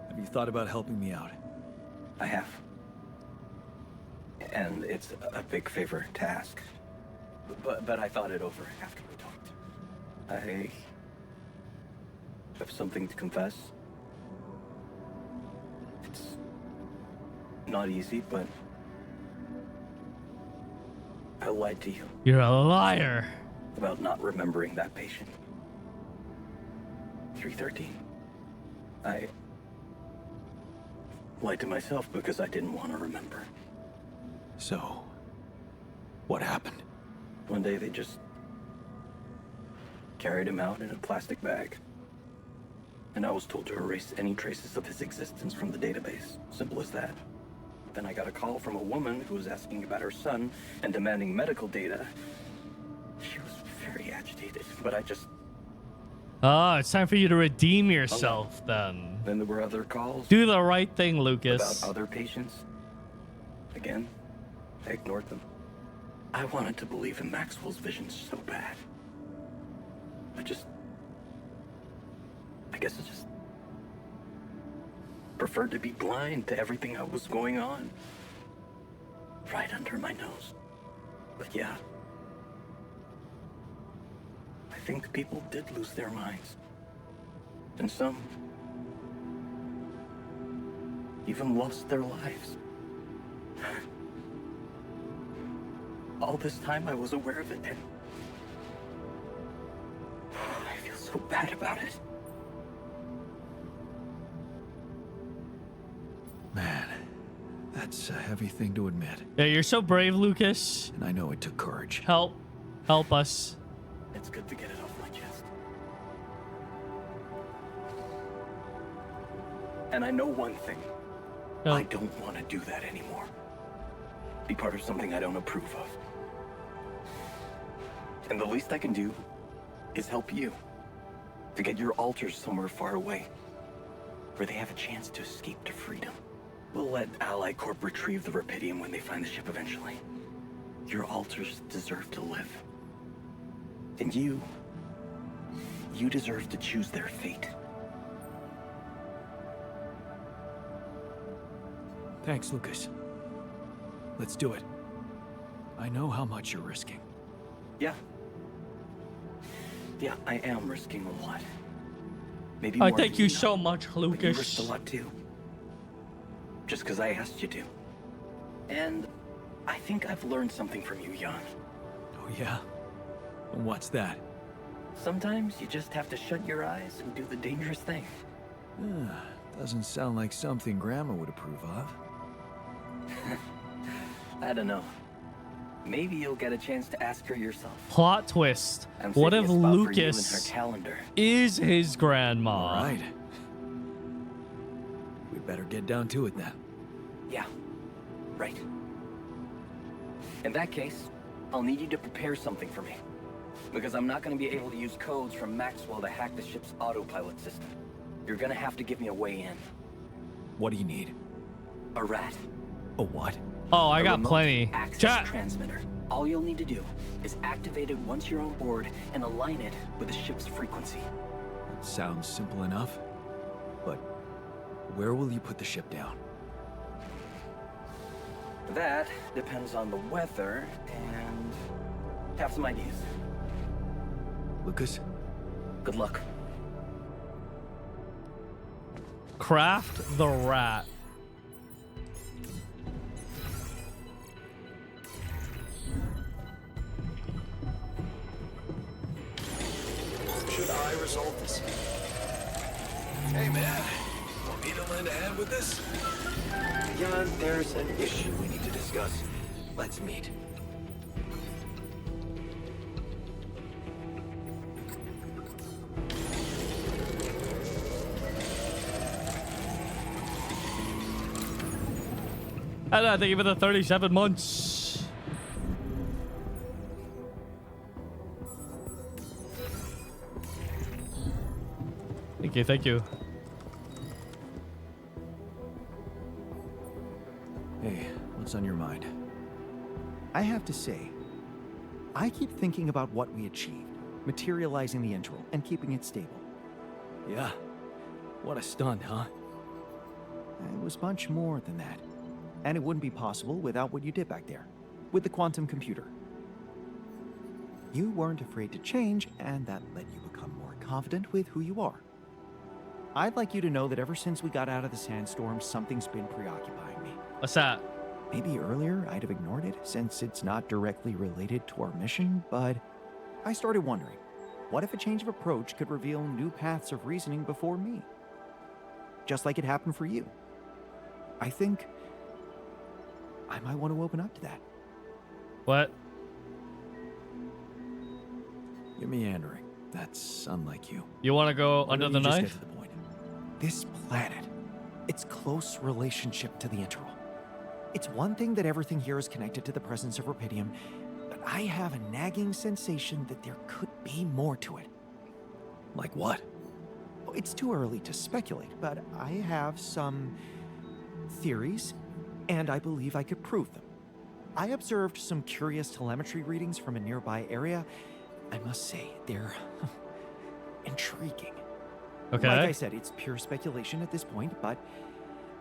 Have you thought about helping me out? I have. And it's a big favor to ask. But I thought it over after we talked. I have something to confess. It's not easy, but I lied to you You're a liar. about not remembering that patient. 313. I lied to myself because I didn't want to remember. So, what happened? One day they just carried him out in a plastic bag. And I was told to erase any traces of his existence from the database. Simple as that. Then I got a call from a woman who was asking about her son and demanding medical data. She was very agitated, but I just... Oh, it's time for you to redeem yourself then. Then there were other calls Do the right thing, Lucas. about other patients. Again, I ignored them. I wanted to believe in Maxwell's vision so bad. I guess I just preferred to be blind to everything that was going on. Right under my nose. But yeah. I think people did lose their minds. And some even lost their lives. All this time I was aware of it, and I feel so bad about it. Man, that's a heavy thing to admit. Yeah, you're so brave, Lucas. And I know it took courage. Help us. It's good to get it off my chest. And I know one thing. Help. I don't want to do that anymore. Be part of something I don't approve of. And the least I can do is help you to get your alters somewhere far away, where they have a chance to escape to freedom. We'll let Ally Corp retrieve the Rapidium when they find the ship eventually. Your alters deserve to live. And you deserve to choose their fate. Thanks, Lucas. Let's do it. I know how much you're risking. Yeah. Yeah, I am risking a lot. Maybe I more thank than you know. so much, But you risked a Lucas. lot too. Just because I asked you to. And I think I've learned something from you, Jan. Oh, yeah? And what's that? Sometimes you just have to shut your eyes and do the dangerous thing. Doesn't sound like something Grandma would approve of. I don't know. Maybe you'll get a chance to ask her yourself. Plot twist. I'm What saving if a spot for you in her Lucas calendar. is his grandma? All right. We'd better get down to it then. Yeah, right. In that case, I'll need you to prepare something for me. Because I'm not going to be able to use codes from Maxwell to hack the ship's autopilot system. You're going to have to give me a way in. What do you need? A rat. A what? Oh, I A got remote plenty. access Chat. transmitter. All you'll need to do is activate it once you're on board and align it with the ship's frequency. Sounds simple enough. But where will you put the ship down? That depends on the weather and have some ideas. Lucas? Good luck. Craft the rat. Should I resolve this? Hey, man. Want me to lend a hand with this? Jan, there's an issue we need to discuss. Let's meet. And thank you for the 37 months. Thank you, thank you. Hey, what's on your mind? I have to say, I keep thinking about what we achieved, materializing the intro and keeping it stable. Yeah. What a stunt, huh? It was much more than that. And it wouldn't be possible without what you did back there, with the quantum computer. You weren't afraid to change, and that let you become more confident with who you are. I'd like you to know that ever since we got out of the sandstorm, something's been preoccupying me. What's that? Maybe earlier I'd have ignored it since it's not directly related to our mission, but I started wondering, what if a change of approach could reveal new paths of reasoning before me? Just like it happened for you. I think I might want to open up to that. What? You're meandering. That's unlike you. You want to go Why under don't the you just knife? Get to the point. This planet, its close relationship to the Interral. It's one thing that everything here is connected to the presence of Rapidium, but I have a nagging sensation that there could be more to it. Like what? It's too early to speculate, but I have some theories, and I believe I could prove them. I observed some curious telemetry readings from a nearby area. I must say, they're intriguing. Okay. Like I said, it's pure speculation at this point, but,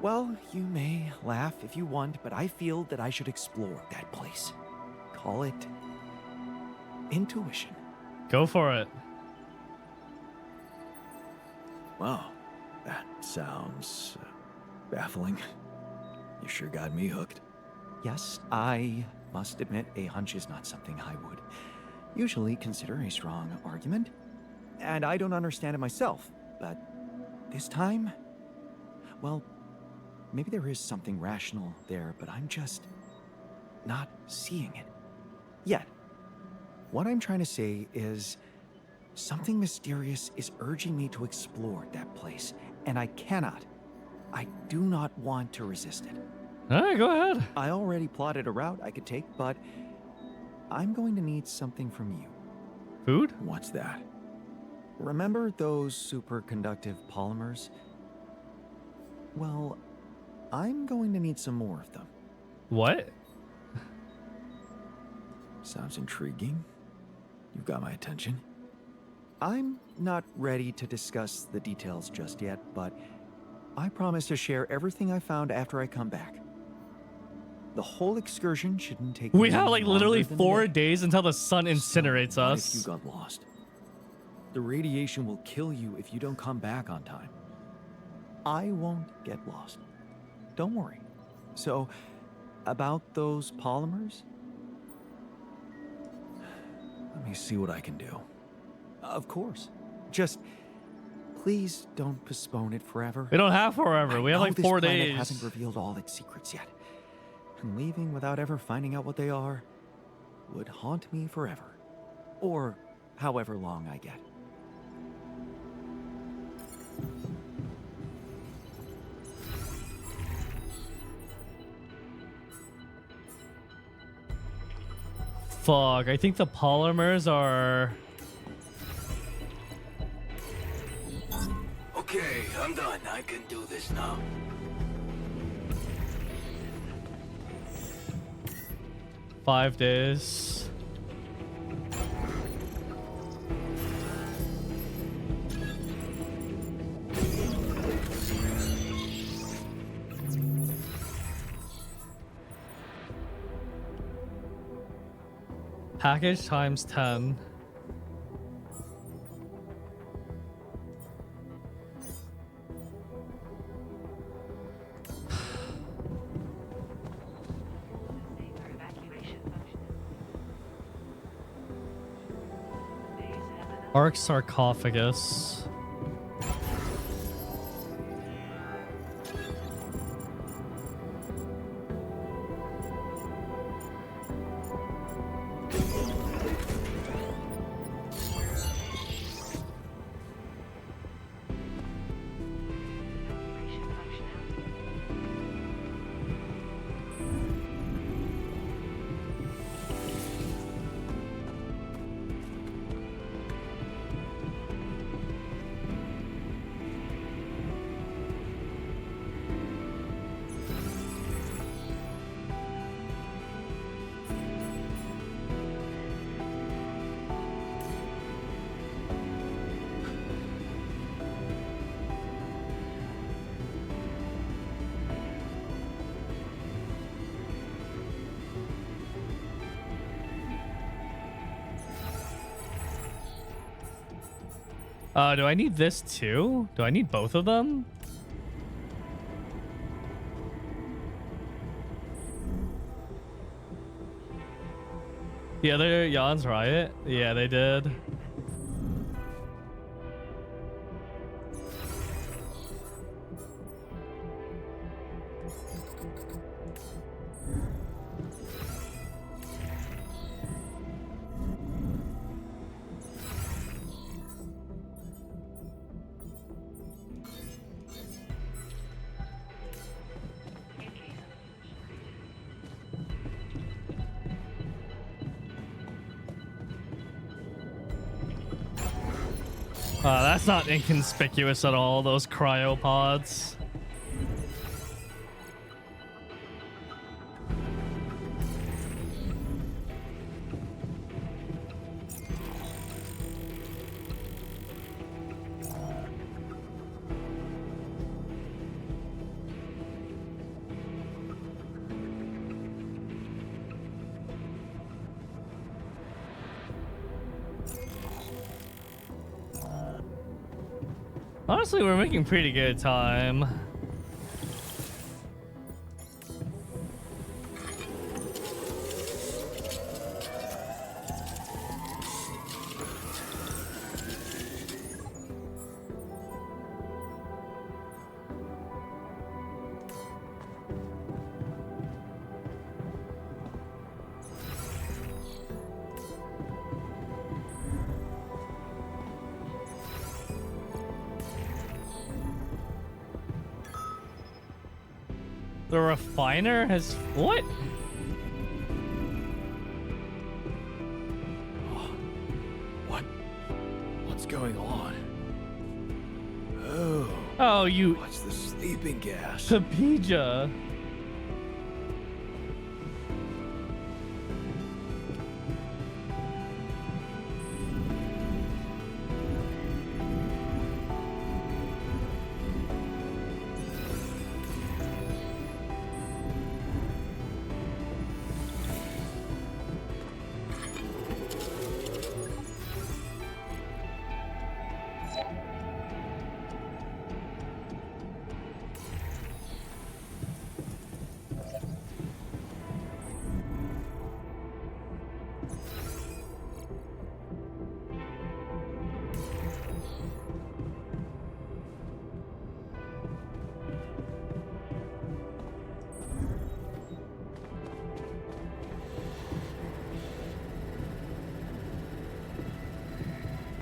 well, you may laugh if you want, but I feel that I should explore that place. Call it intuition. Go for it. Wow. That sounds baffling. You sure got me hooked. Yes, I must admit a hunch is not something I would usually consider a strong argument. And I don't understand it myself, but this time, well, maybe there is something rational there, but I'm just not seeing it yet. What I'm trying to say is something mysterious is urging me to explore that place, and I do not want to resist it. All right, go ahead. I already plotted a route I could take, but I'm going to need something from you. Food? What's that? Remember those superconductive polymers? Well, I'm going to need some more of them. What? Sounds intriguing. You've got my attention. I'm not ready to discuss the details just yet, but I promise to share everything I found after I come back. The whole excursion shouldn't take We me have like longer literally than a 4 day. days until the sun incinerates What us. if you got lost? The radiation will kill you if you don't come back on time. I won't get lost. Don't worry. So, about those polymers? Let me see what I can do. Of course. Just please don't postpone it forever. We don't have forever. We have I know like this 4 planet days. hasn't revealed all its secrets yet. And leaving without ever finding out what they are would haunt me forever. Or however long I get. Fuck, I think the polymers are... Okay, I'm done. I can do this now. Five days. Package times 10. Safer evacuation function. Base has enough. Arc sarcophagus. Evacuation functionality. Do I need this too? Do I need both of them? Yeah, they're Jan's right. Yeah, they did. In case That's not inconspicuous at all, those cryopods. Honestly, we're making pretty good time. The refiner has what? What's going on? Oh, Oh, you what's the sleeping gas? Tapija.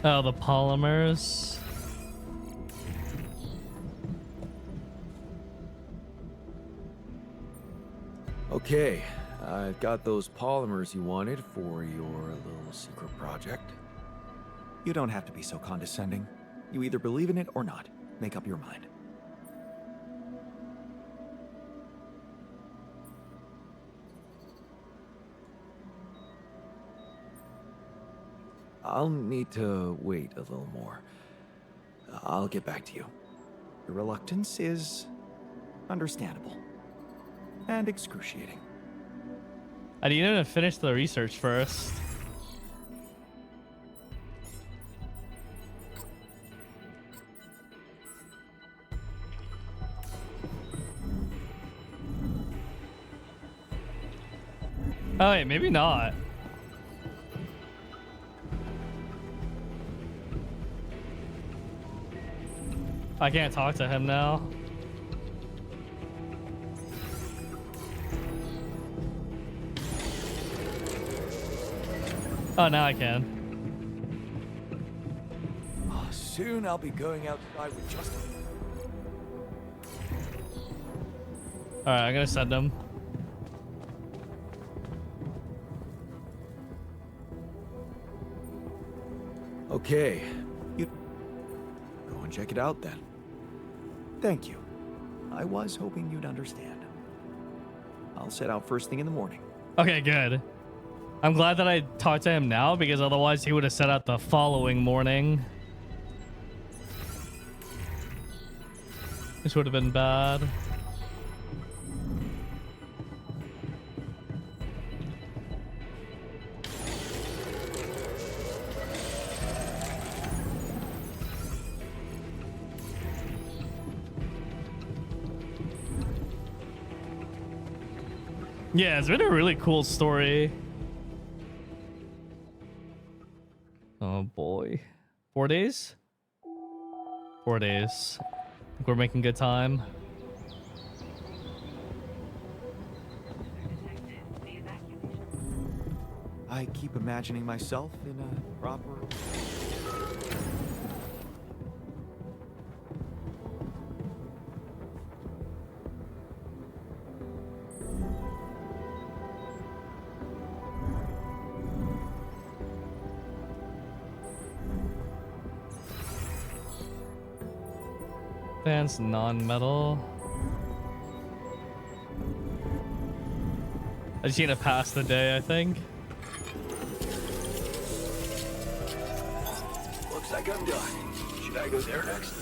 Oh, the polymers. Okay, I've got those polymers you wanted for your little secret project. You don't have to be so condescending. You either believe in it or not. Make up your mind. I'll need to wait a little more. I'll get back to you. Your reluctance is understandable and excruciating. I need to finish the research first. Oh wait, maybe not. I can't talk to him now. Oh, now I can. Soon I'll be going outside with Justin. Alright, I'm gonna send him. Okay. You go and check it out then. Thank you. I was hoping you'd understand. I'll set out first thing in the morning. Okay, good. I'm glad that I talked to him now because otherwise he would have set out the following morning. This would have been bad. Yeah, it's been a really cool story. Oh boy. 4 days? 4 days. I think we're making good time. Detected. The evacuation. I keep imagining myself in a proper... Advanced non-metal. I just need to pass the day, I think. Looks like I'm done. Should I go there next?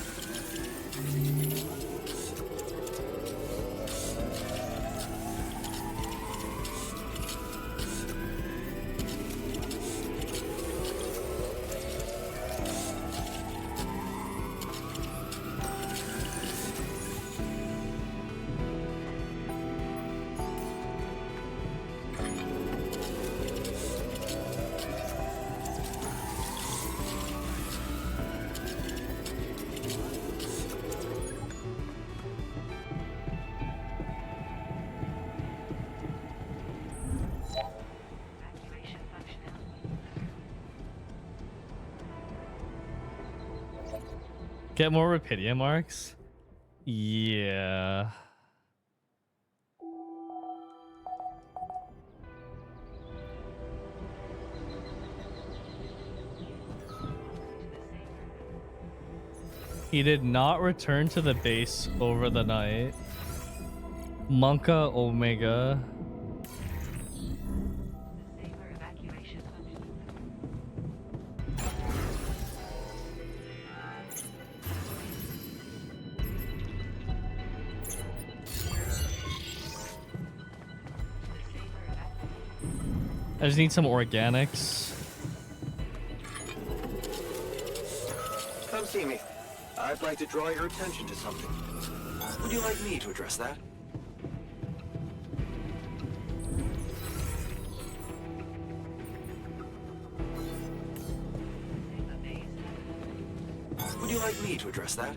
Evacuation functionality. Get more Rapidia marks? Yeah. He did not return to the base over the night. Monka Omega. Disabler evacuation function. Disabler evacuation. I just need some organics. Come see me. I'd like to draw your attention to something. Would you like me to address that? Disabler base. Would you like me to address that?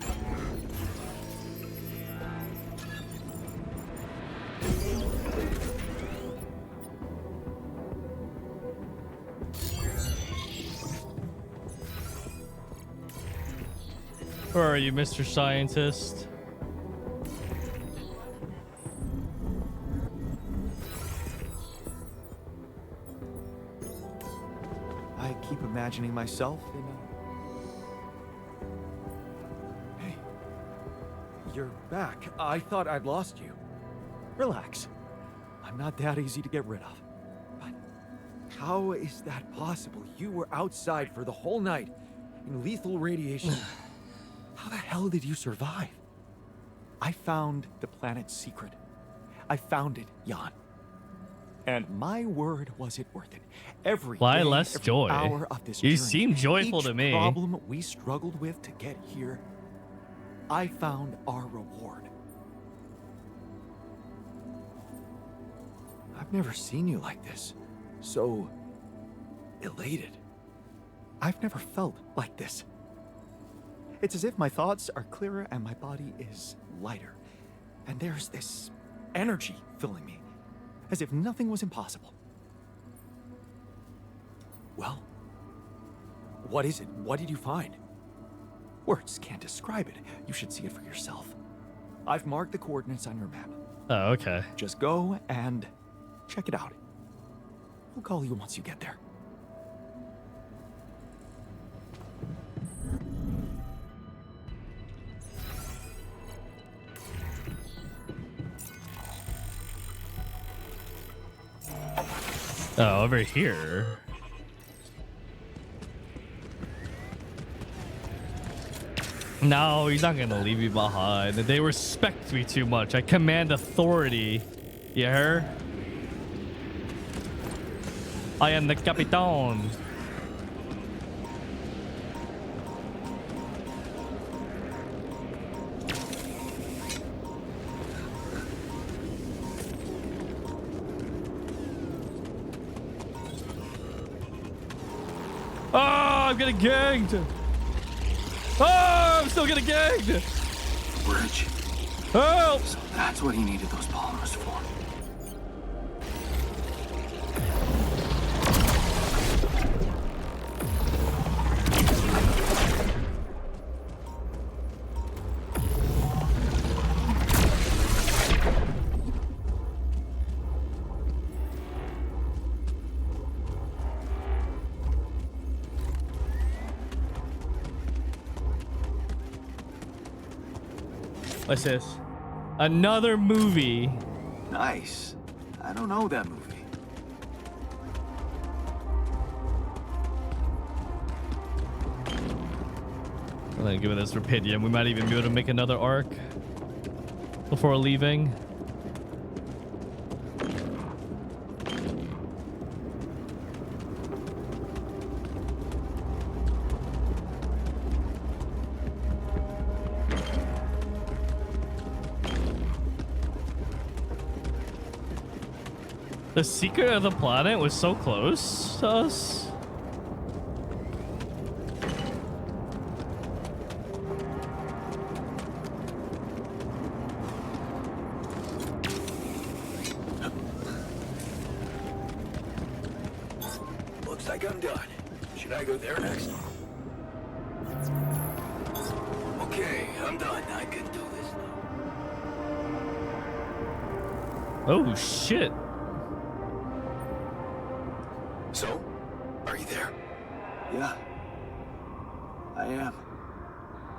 Where are you, Mr. Scientist? I keep imagining myself in a... Hey, you're back. I thought I'd lost you. Relax. I'm not that easy to get rid of. But how is that possible? You were outside for the whole night in lethal radiation. How the hell did you survive? I found the planet's secret. I found it, Jan. And my word, was it worth it. Every Why day, less every joy? hour of this You journey, seem joyful each to me. problem we struggled with to get here, I found our reward. I've never seen you like this. So elated. I've never felt like this. It's as if my thoughts are clearer and my body is lighter. And there's this energy filling me, as if nothing was impossible. Well, what is it? What did you find? Words can't describe it. You should see it for yourself. I've marked the coordinates on your map. Oh, okay. Just go and check it out. I'll call you once you get there. Oh, over here. No, he's not gonna leave me behind. They respect me too much. I command authority. You heard? I am the Capitan. Oh, I'm getting gagged. Oh, I'm still getting gagged. Bridge. Help! So that's what he needed those polymers for. What's this? Another movie. Nice. I don't know that movie. I'm gonna give it this Rapidium. We might even be able to make another arc before leaving. The secret of the planet was so close to us. Looks like I'm done. Should I go there next? Okay, I'm done. I can do this now. Oh shit. So, are you there? Yeah. I am.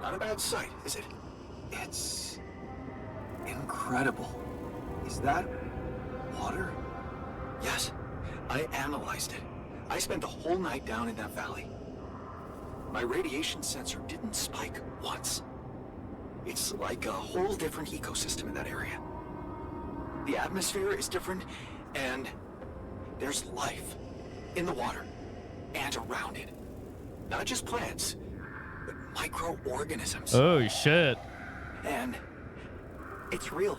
Not a bad sight, is it? It's incredible. Is that water? Yes. I analyzed it. I spent the whole night down in that valley. My radiation sensor didn't spike once. It's like a whole different ecosystem in that area. The atmosphere is different, and there's life in the water and around it. Not just plants, but microorganisms. Oh shit. And it's real.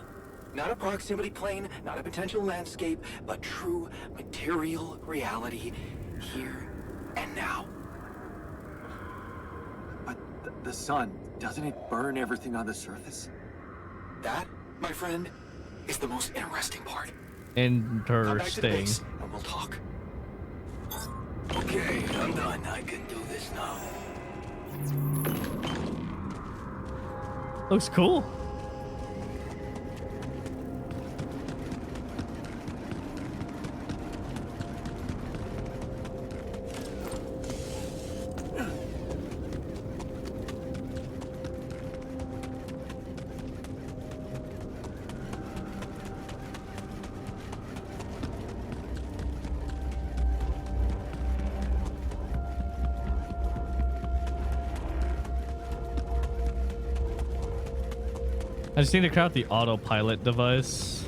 Not a proximity plane, not a potential landscape, but true material reality here and now. But the sun, doesn't it burn everything on the surface? That, my friend, is the most interesting part. Come back to the Interesting. base and we'll talk. Okay, I'm done. I can do this now. Looks cool. I just need to craft the autopilot device.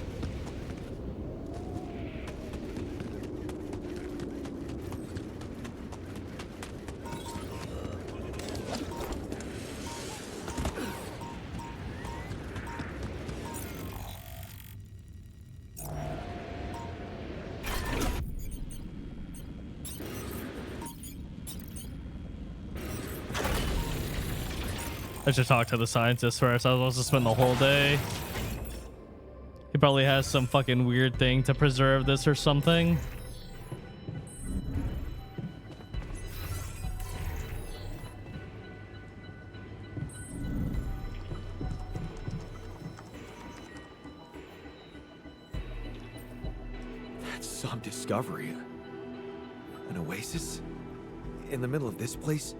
I should talk to the scientist first. I was supposed to spend the whole day. He probably has some fucking weird thing to preserve this or something. That's some discovery. An oasis? In the middle of this place?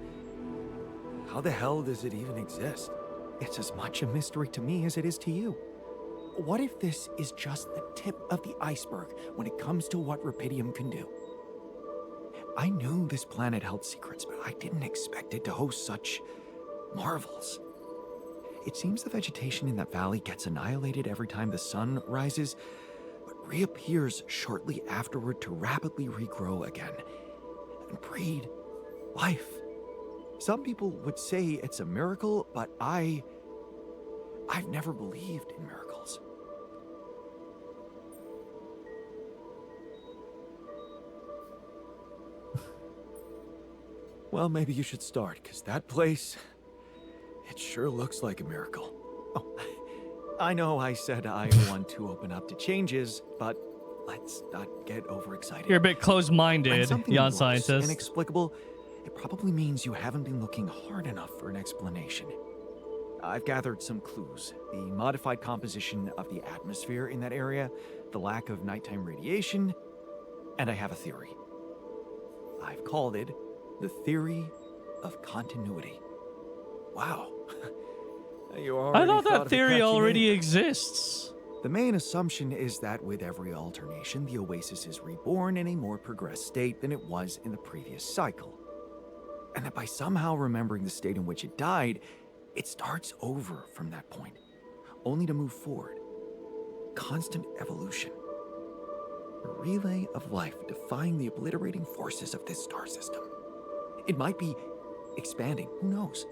How the hell does it even exist? It's as much a mystery to me as it is to you. What if this is just the tip of the iceberg when it comes to what Rapidium can do? I knew this planet held secrets, but I didn't expect it to host such marvels. It seems the vegetation in that valley gets annihilated every time the sun rises, but reappears shortly afterward to rapidly regrow again and breed life. Some people would say it's a miracle, but I've never believed in miracles. Well, maybe you should start, because that place, it sure looks like a miracle. Oh, I know I said I want to open up to changes, but let's not get overexcited. You're a bit When closed-minded, something Jan looks Scientist. inexplicable, it probably means you haven't been looking hard enough for an explanation. I've gathered some clues. The modified composition of the atmosphere in that area, the lack of nighttime radiation, and I have a theory. I've called it the theory of continuity. Wow. You I already thought of that a theory catchy already name. exists. The main assumption is that with every alternation, the oasis is reborn in a more progressed state than it was in the previous cycle. And that by somehow remembering the state in which it died, it starts over from that point, only to move forward. Constant evolution. A relay of life defying the obliterating forces of this star system. It might be expanding, who knows?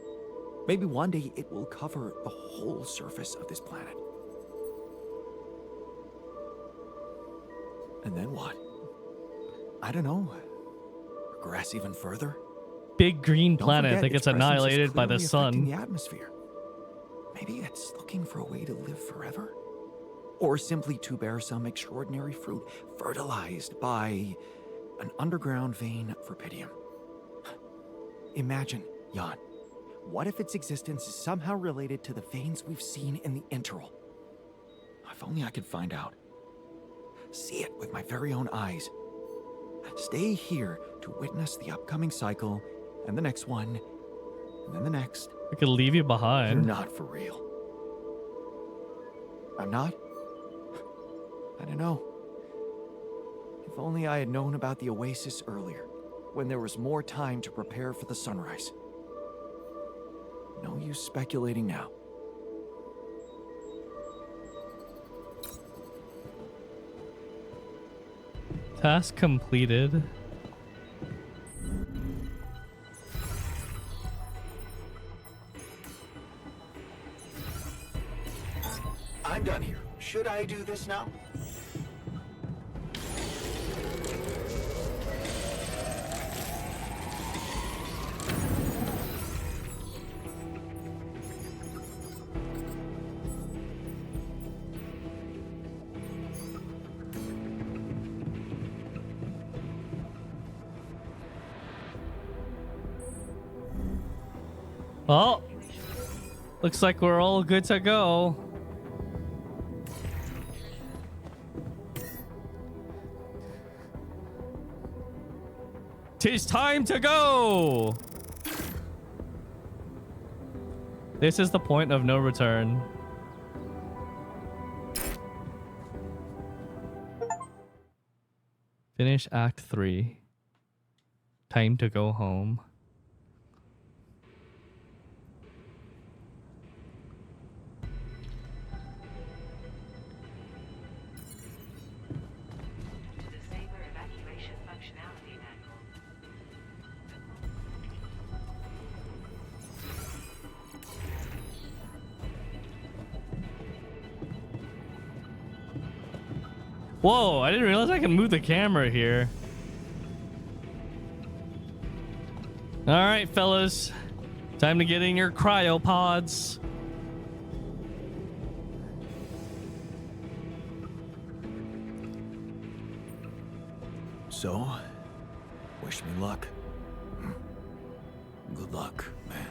Maybe one day it will cover the whole surface of this planet. And then what? I don't know. Progress even further? Big green Don't planet forget, that its gets presence is annihilated by the clearly affecting sun. the atmosphere. Maybe it's looking for a way to live forever? Or simply to bear some extraordinary fruit, fertilized by an underground vein of Rapidium. Imagine, Jan, what if its existence is somehow related to the veins we've seen in the interval? If only I could find out. See it with my very own eyes. Stay here to witness the upcoming cycle, and the next one, and then the next. I could leave you You're behind. not for real. I'm not? I don't know. If only I had known about the oasis earlier, when there was more time to prepare for the sunrise. No use speculating now. Task completed. I'm done here. Should I do this now? Oh, Looks like we're all good to go. Tis time to go. This is the point of no return. Finish Act 3. Time to go home. Disable evacuation functionality manual. Whoa, I didn't realize I can move the camera here. All right, fellas. Time to get in your cryopods. So, wish me luck. Good luck, man.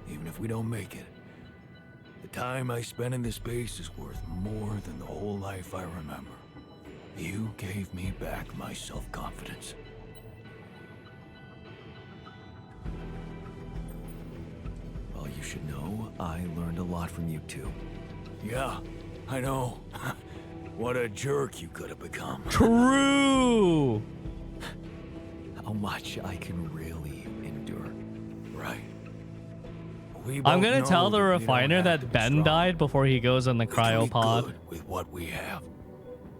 Even if we don't make it, the time I spent in this base is worth more than the whole life I remember. You gave me back my self-confidence. Well, you should know I learned a lot from you too. Yeah, I know. What a jerk you could have become. True. How much I can really endure. Right. We I'm both gonna know tell the we don't refiner have to that be Ben strong. died before he goes in the We can be cryopod. good with what we have.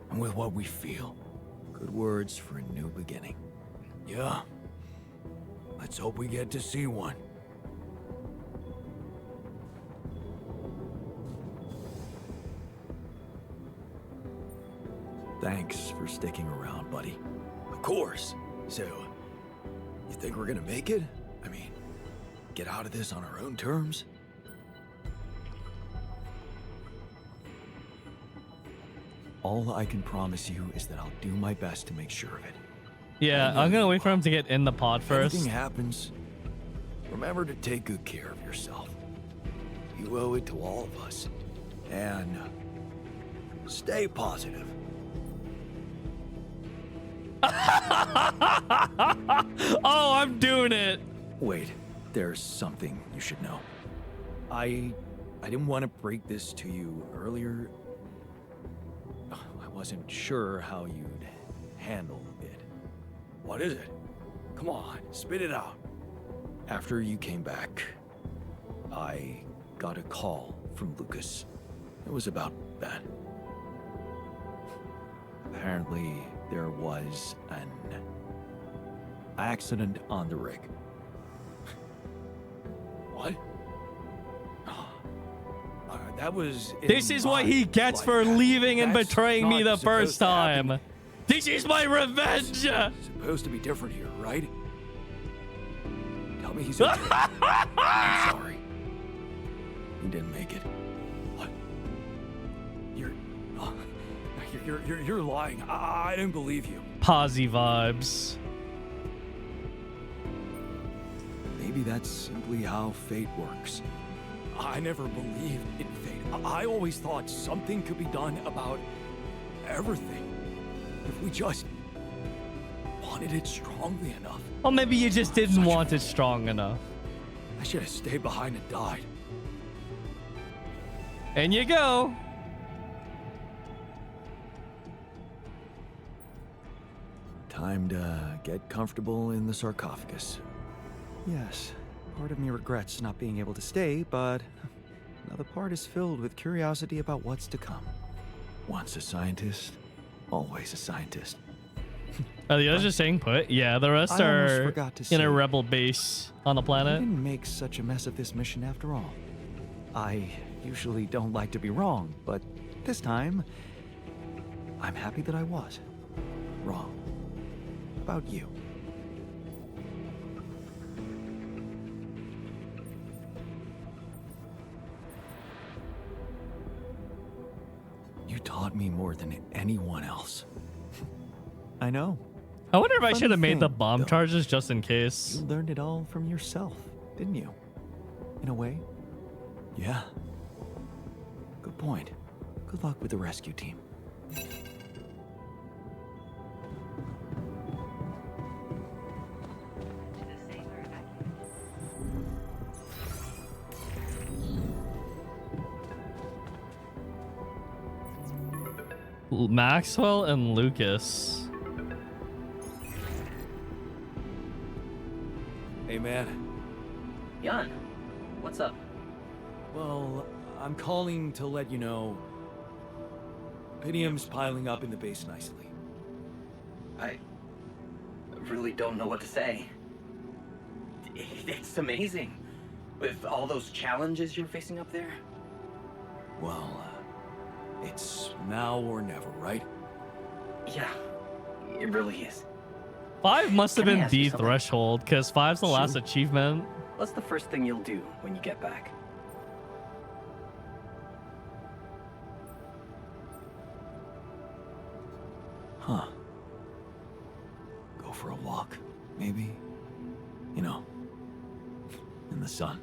And with what we feel. Good words for a new beginning. Yeah. Let's hope we get to see one. Thanks for sticking around, buddy. Of course. So, you think we're gonna make it? I mean, get out of this on our own terms? All I can promise you is that I'll do my best to make sure of it. Yeah, I'm gonna wait for him to get in the pod If first. anything happens, remember to take good care of yourself. You owe it to all of us. And stay positive. Oh, I'm doing it. Wait, there's something you should know. I didn't want to break this to you earlier. I wasn't sure how you'd handle it. What is it? Come on, spit it out. After you came back, I got a call from Lucas. It was about that. Apparently, there was an accident on the rig. What? That was. in This is what my he gets life. for leaving and That's betraying me not the first supposed to happen. time. This is my revenge. It's supposed to be different here, right? Tell me he's okay. I'm sorry. He didn't make it. What? You're lying. I didn't believe you. Posy vibes. Maybe that's simply how fate works. I never believed in fate. I always thought something could be done about everything. If we just wanted it strongly enough. Well, maybe you just didn't want it strong enough. I should have stayed behind and died. And you go. Time to get comfortable in the sarcophagus. Yes, part of me regrets not being able to stay, but another part is filled with curiosity about what's to come. Once a scientist, always a scientist. Are the others just staying put? Yeah, the rest I almost are forgot to in a say- rebel base on the I planet. didn't make such a mess of this mission after all. I usually don't like to be wrong, but this time, I'm happy that I was wrong about you. You taught me more than anyone else. I know. I wonder if I Funny should have made the thing, bomb though. charges just in case. You learned it all from yourself, didn't you? In a way. Yeah. Good point. Good luck with the rescue team. To the Saber evacuation. Maxwell and Lucas. Hey, man. Jan, what's up? Well, I'm calling to let you know... Pitium's piling up in the base nicely. I really don't know what to say. It's amazing. With all those challenges you're facing up there. Well, it's now or never, right? Yeah, it really is. 5 must have Can I been ask you the something? threshold, because 5's the last Sure. achievement. What's the first thing you'll do when you get back? Huh. Go for a walk, maybe? You know, in the sun.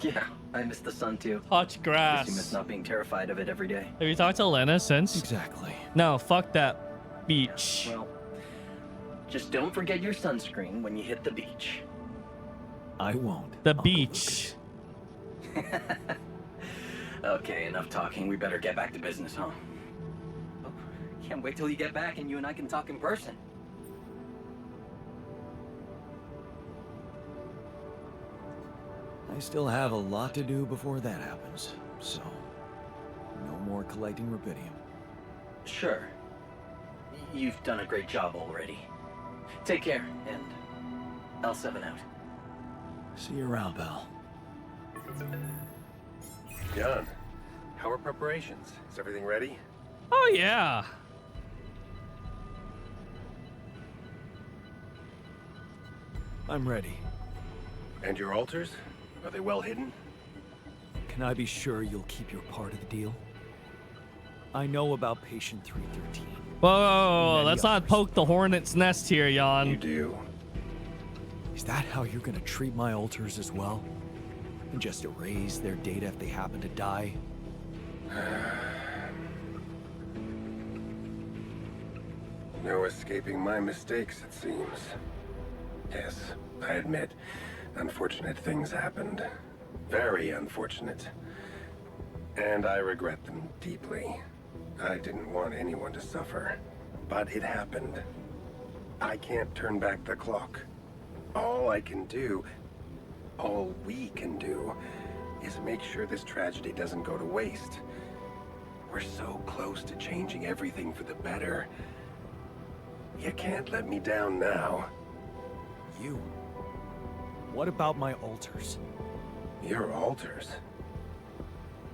Yeah, I miss the sun too. Touch Guess you miss grass. not being terrified of it every day. Have you talked to Lena since? Exactly. No, fuck that beach. Well, just don't forget your sunscreen when you hit the beach. I won't. The Uncle beach. Okay, enough talking. We better get back to business, huh? Oh, can't wait till you get back and you and I can talk in person. I still have a lot to do before that happens, so no more collecting rubidium. Sure. You've done a great job already. Take care, and L7 out. See you around, pal. Jan, how are preparations? Is everything ready? Oh, yeah. I'm ready. And your altars? Are they well hidden? Can I be sure you'll keep your part of the deal? I know about Patient 313. Whoa, Many let's not others. poke the hornet's nest here, You Jan. do. Is that how you're gonna treat my altars as well? And just erase their data if they happen to die? No escaping my mistakes, it seems. Yes, I admit, unfortunate things happened. Very unfortunate. And I regret them deeply. I didn't want anyone to suffer. But it happened. I can't turn back the clock. All I can do, all we can do, is make sure this tragedy doesn't go to waste. We're so close to changing everything for the better. You can't let me down now. You? What about my altars? Your altars.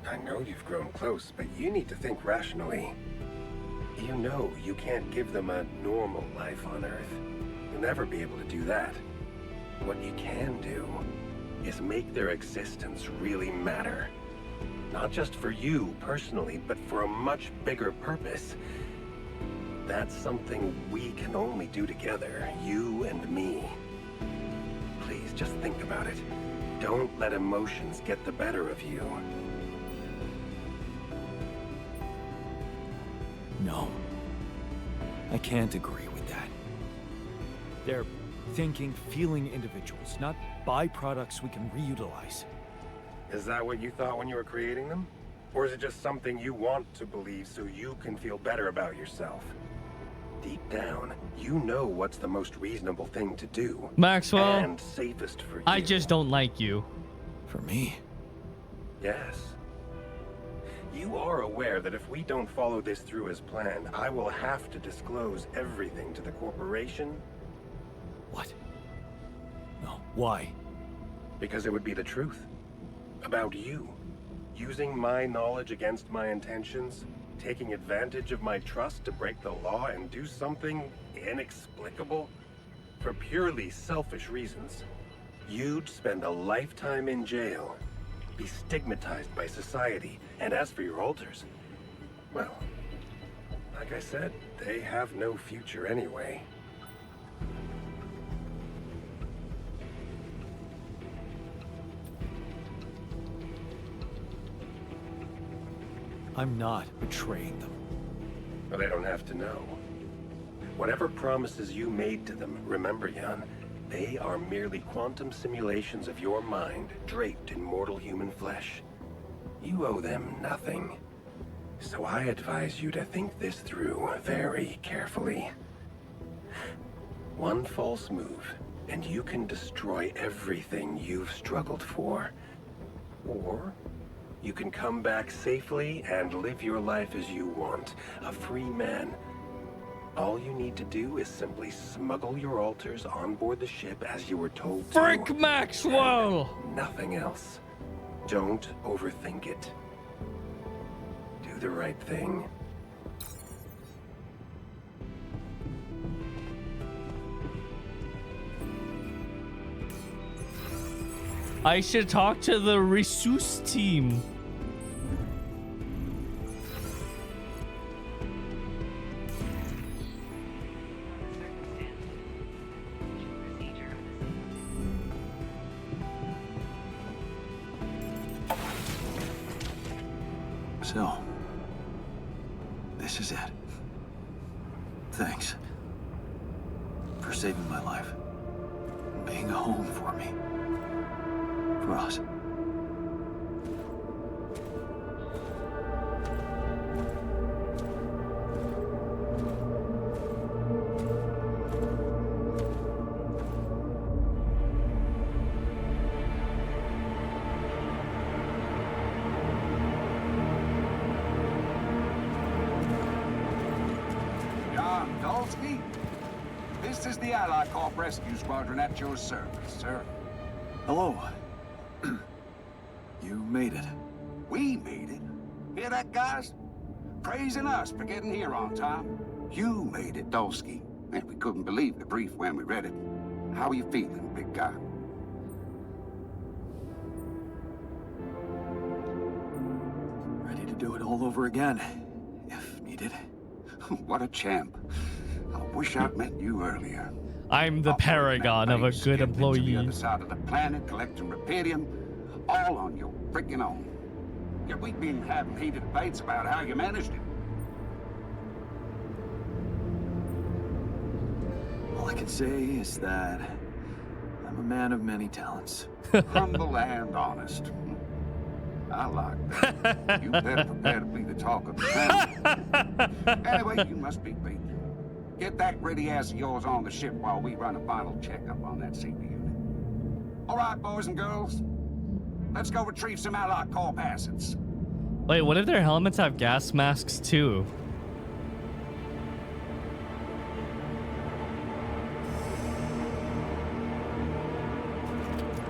I know you've grown close, but you need to think rationally. You know you can't give them a normal life on Earth. You'll never be able to do that. What you can do is make their existence really matter. Not just for you personally, but for a much bigger purpose. That's something we can only do together, you and me. Please, just think about it. Don't let emotions get the better of you. No. I can't agree with that. They're thinking, feeling individuals, not byproducts we can reutilize. Is that what you thought when you were creating them? Or is it just something you want to believe so you can feel better about yourself? Deep down, you know what's the most reasonable thing to do. Maxwell, And safest for you. I just don't like you. For me? Yes. You are aware that if we don't follow this through as planned, I will have to disclose everything to the corporation? What? No. Why? Because it would be the truth. About you. Using my knowledge against my intentions, taking advantage of my trust to break the law and do something inexplicable for purely selfish reasons. You'd spend a lifetime in jail, be stigmatized by society, and as for your altars, well, like I said, they have no future anyway. I'm not betraying them. But they don't have to know. Whatever promises you made to them, remember, Jan, they are merely quantum simulations of your mind, draped in mortal human flesh. You owe them nothing. So I advise you to think this through very carefully. One false move, and you can destroy everything you've struggled for. Or you can come back safely and live your life as you want, a free man. All you need to do is simply smuggle your altars on board the ship as you were told to. Frick Maxwell! Nothing else. Don't overthink it. Do the right thing. I should talk to the Resus team. Procedure. So, this is it. Thanks for saving my life. Being a home for me. For us. Jan Dolski, this is the Allied Corp Rescue Squadron at your service, sir. Hello. You made it. We made it. Hear that, guys? Praising us for getting here on time. You made it, Dolski. And we couldn't believe the brief when we read it. How are you feeling, big guy? Ready to do it all over again, if needed. What a champ. I wish I'd met you earlier. I'm the paragon of a good To the employee. other side of the planet, collecting rupidium, all on your freaking own. Yet we've been having heated debates about how you managed it. All I can say is that I'm a man of many talents. Humble and honest. I like that. You better prepare to be the talk of the town. Anyway, you must be beaten. Get that ready ass of yours on the ship while we run a final checkup on that CP unit. All right, boys and girls. Let's go retrieve some Allied Corp assets. Wait, what if their helmets have gas masks too?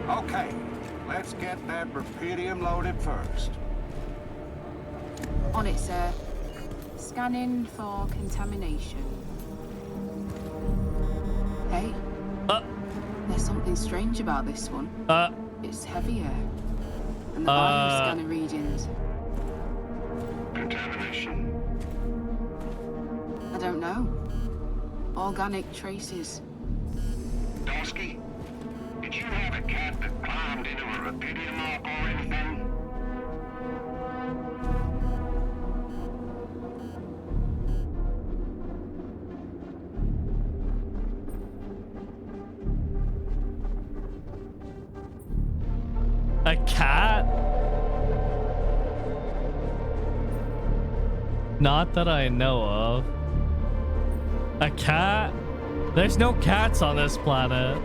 Okay, let's get that rupidium loaded first. On it, sir. Scanning for contamination. Hey, there's something strange about this one. It's heavier. And the bioscanner readings. Contamination. I don't know. Organic traces. Dolski, did you have a cat that climbed into a rupidium mark or anything? A cat? Not that I know of. A cat? There's no cats on this planet.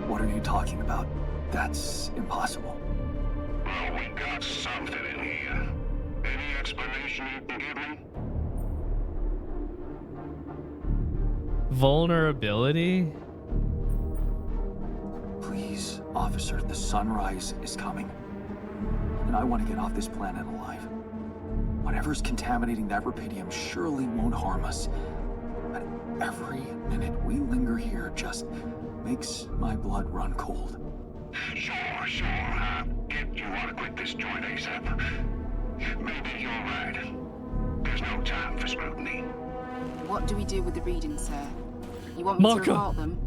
What are you talking about? That's impossible. Well, we got something in here. Any explanation you can give me? Vulnerability? Please, officer, the sunrise is coming. And I want to get off this planet alive. Whatever's contaminating that rupidium surely won't harm us. But every minute we linger here just makes my blood run cold. Sure. I get you want to quit this joint ASAP. Maybe you're right. There's no time for scrutiny. What do we do with the readings, sir? You want me to report them?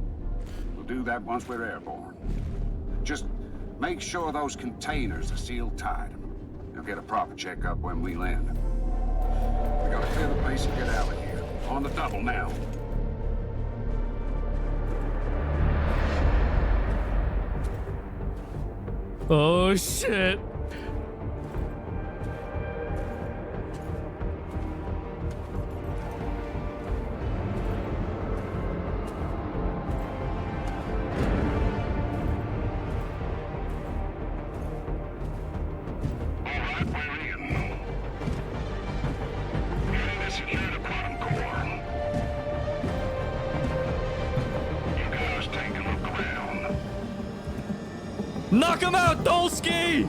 We'll do that once we're airborne. Just Make sure those containers are sealed tight. You'll get a proper checkup when we land. We gotta clear the base and get out of here. On the double now. Oh shit. Knock him out, Dolski!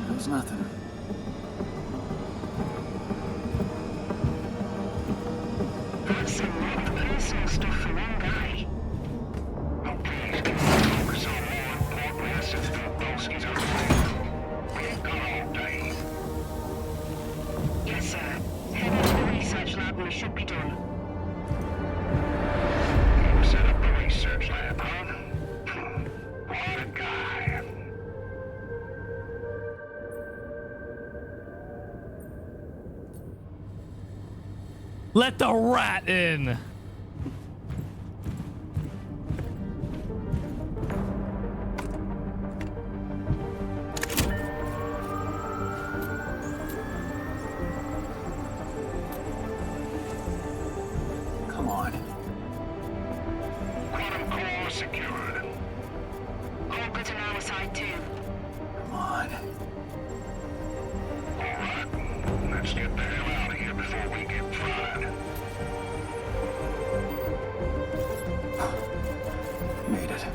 There's nothing. That's a lot of personal stuff for one guy. Okay, focus on more important assets than Dolski's on the We ain't got all day. Yes, sir. Head into the research lab and we should be done. Set up the research lab, huh? What a guy. Let the rat in. Come on. Quantum core secured. All good on our side too. Come on. All right, let's get the hell out of here before we get fried. Made it.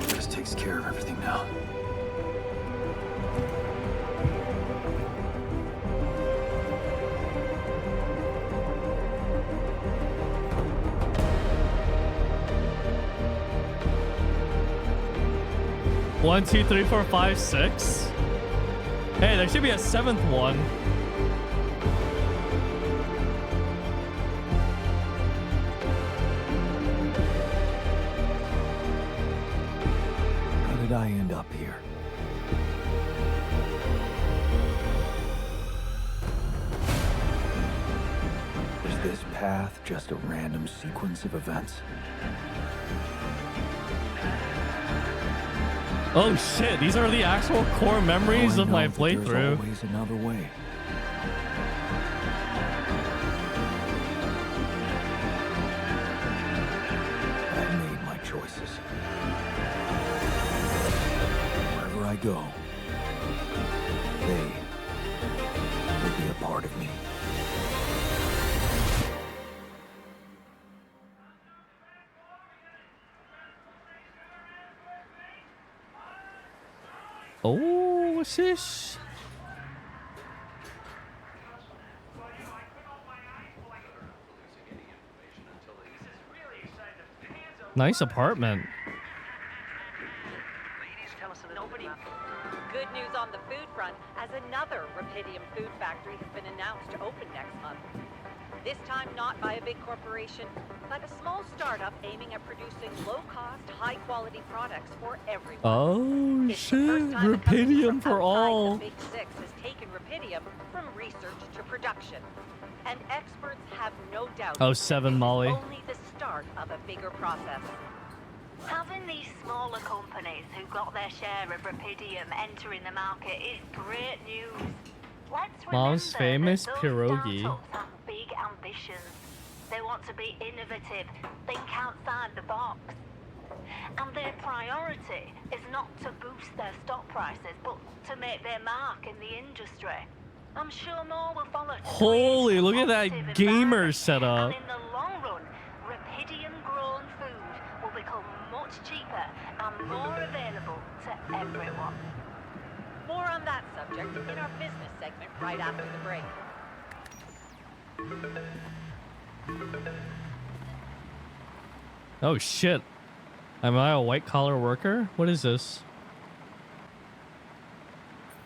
This takes care of everything now. One, two, three, four, five, six. Hey, there should be a seventh one. How did I end up here? Is this path just a random sequence of events? Oh shit, these are the actual core memories All I of my know is that there's playthrough. always another way. I made my choices. Wherever I go, they will be a part of me. Oh, what's this? Nice apartment. Good news on the food front, as another Rapidium food factory has been announced to open next month. This time not by a big corporation, but a small startup aiming at producing low-cost, high-quality products for everyone. Oh It's the shit, first time a company Rapidium from for outside all. The Big Six has taken Rapidium from research to production. And experts have no doubt Oh, that seven, this is Molly. only the start of a bigger process. Having these smaller companies who got their share of Rapidium entering the market is great news. Let's Mom's remember famous that those pierogi. startups have big ambitions. They want to be innovative, think outside the box. And their priority is not to boost their stock prices, but to make their mark in the industry. I'm sure more will follow. to Holy, create a look at positive that gamer environment. setup. And in the long run, Rapidium-grown food will become much cheaper and more available to everyone. More on that subject in our business segment right after the break. Oh shit. Am I a white collar worker? What is this?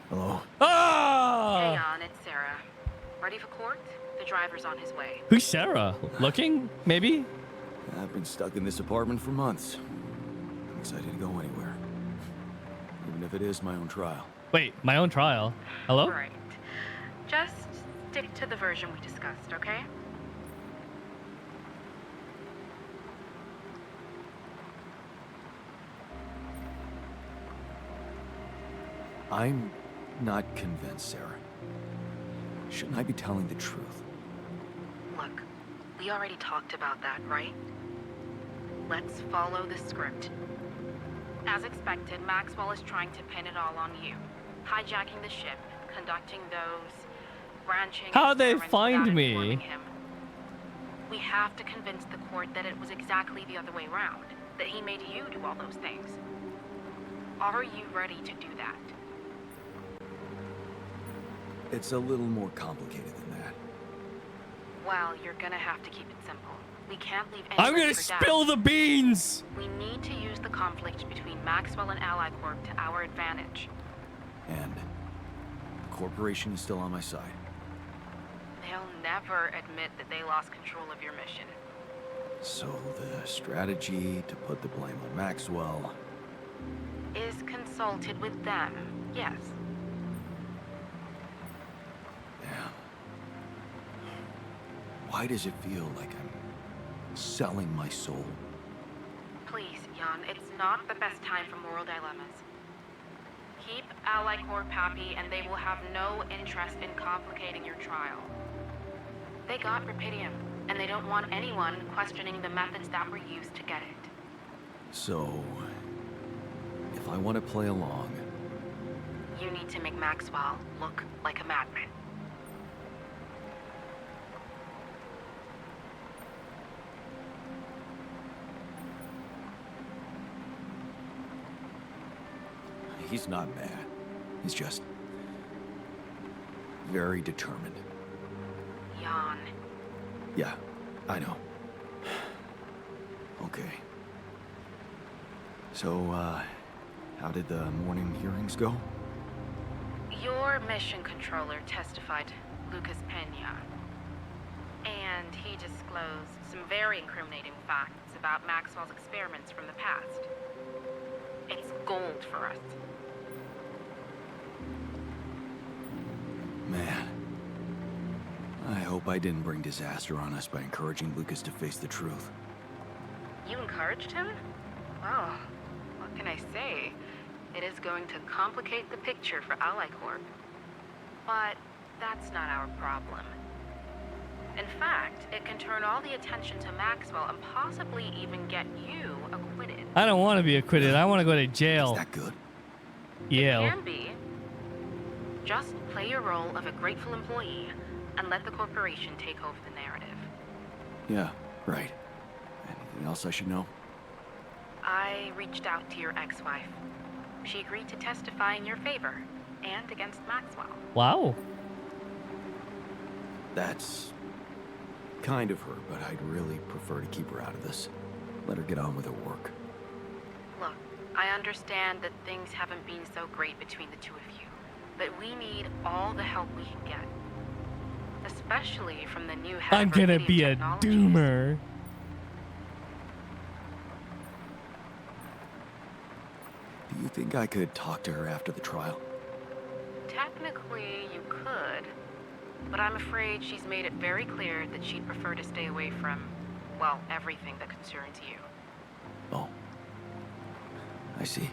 Hello? Hey, Ah! Jan, it's Sarah. Ready for court? The driver's on his way. Who's Sarah? Looking? Maybe? I've been stuck in this apartment for months. I'm excited to go anywhere. Even if it is my own trial. Wait, my own trial? Hello? Right. Just stick to the version we discussed, okay? I'm not convinced, Sarah. Shouldn't I be telling the truth? Look, we already talked about that, right? Let's follow the script. As expected, Maxwell is trying to pin it all on you. Hijacking the ship, conducting those branching How'd they experiments find without me? informing him. We have to convince the court that it was exactly the other way around, that he made you do all those things. Are you ready to do that? It's a little more complicated than that. Well, you're gonna have to keep it simple. We can't leave I'm anyone gonna for doubt. spill the beans! We need to use the conflict between Maxwell and Ally Corp to our advantage. And the corporation is still on my side. They'll never admit that they lost control of your mission. So the strategy to put the blame on Maxwell... Is consulted with them, yes. Damn. Why does it feel like I'm selling my soul? Please, Jan, it's not the best time for moral dilemmas. Keep Ally Corp happy and they will have no interest in complicating your trial. They got Rapidium, and they don't want anyone questioning the methods that were used to get it. So... if I want to play along... You need to make Maxwell look like a madman. He's not mad. He's just... very determined. Jan. Yeah, I know. Okay. So, how did the morning hearings go? Your mission controller testified, Lucas Pena. And he disclosed some very incriminating facts about Maxwell's experiments from the past. It's gold for us. Man. I hope I didn't bring disaster on us by encouraging Lucas to face the truth. You encouraged him? Well, what can I say? It is going to complicate the picture for Ally Corp. But that's not our problem. In fact, it can turn all the attention to Maxwell and possibly even get you acquitted. I don't want to be acquitted. I want to go to jail. Is that good? Yeah. It can be. Just play your role of a grateful employee and let the corporation take over the narrative. Yeah, right. Anything else I should know? I reached out to your ex-wife. She agreed to testify in your favor and against Maxwell. Wow. That's kind of her, but I'd really prefer to keep her out of this. Let her get on with her work. Look, I understand that things haven't been so great between the two of you, but we need all the help we can get. Especially from the new head I'm of gonna Rapidium be a Technologies. doomer. Do you think I could talk to her after the trial? Technically, you could, but I'm afraid she's made it very clear that she'd prefer to stay away from, well, everything that concerns you. Oh. I see.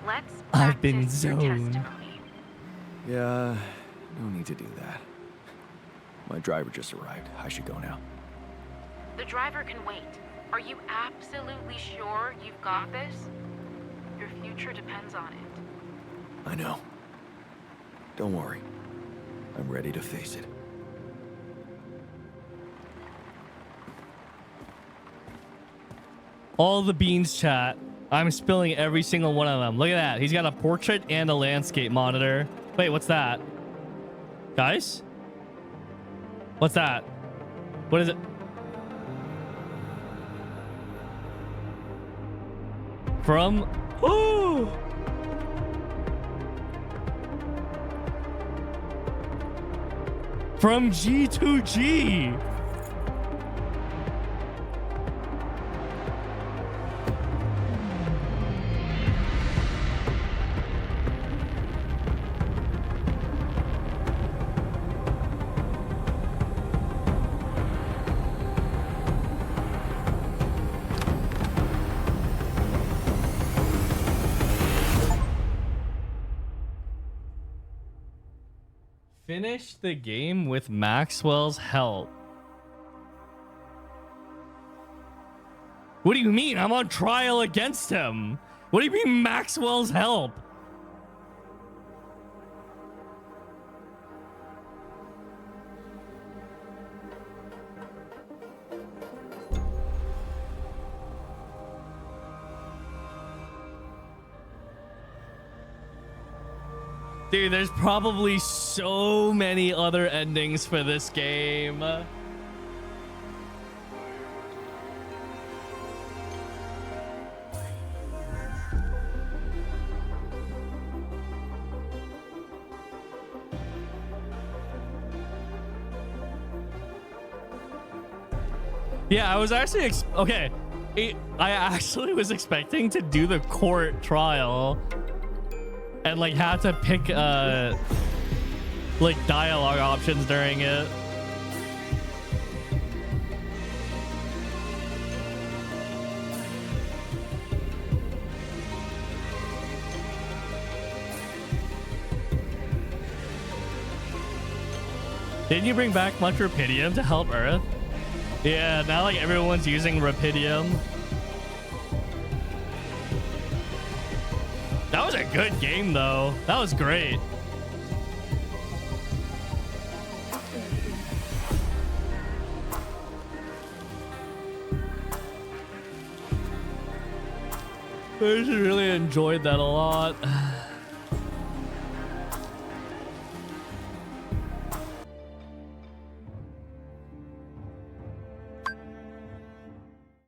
Let's I've been practice your zoned. testimony. Yeah, no need to do that. My driver just arrived. I should go now. The driver can wait. Are you absolutely sure you've got this? Your future depends on it. I know. Don't worry. I'm ready to face it. All the beans, chat. I'm spilling every single one of them. Look at that. He's got a portrait and a landscape monitor. Wait, what's that? Guys? What's that? What is it? From... Ooh! From G2G! finish the game with Maxwell's help. What do you mean? I'm on trial against him. What do you mean Maxwell's help? Dude, there's probably so many other endings for this game. Yeah, I was actually okay. I actually was expecting to do the court trial and like have to pick like dialogue options during it. Didn't you bring back much Rapidium to help Earth? Yeah, now like everyone's using Rapidium. That was a good game though. That was great. I just really enjoyed that a lot.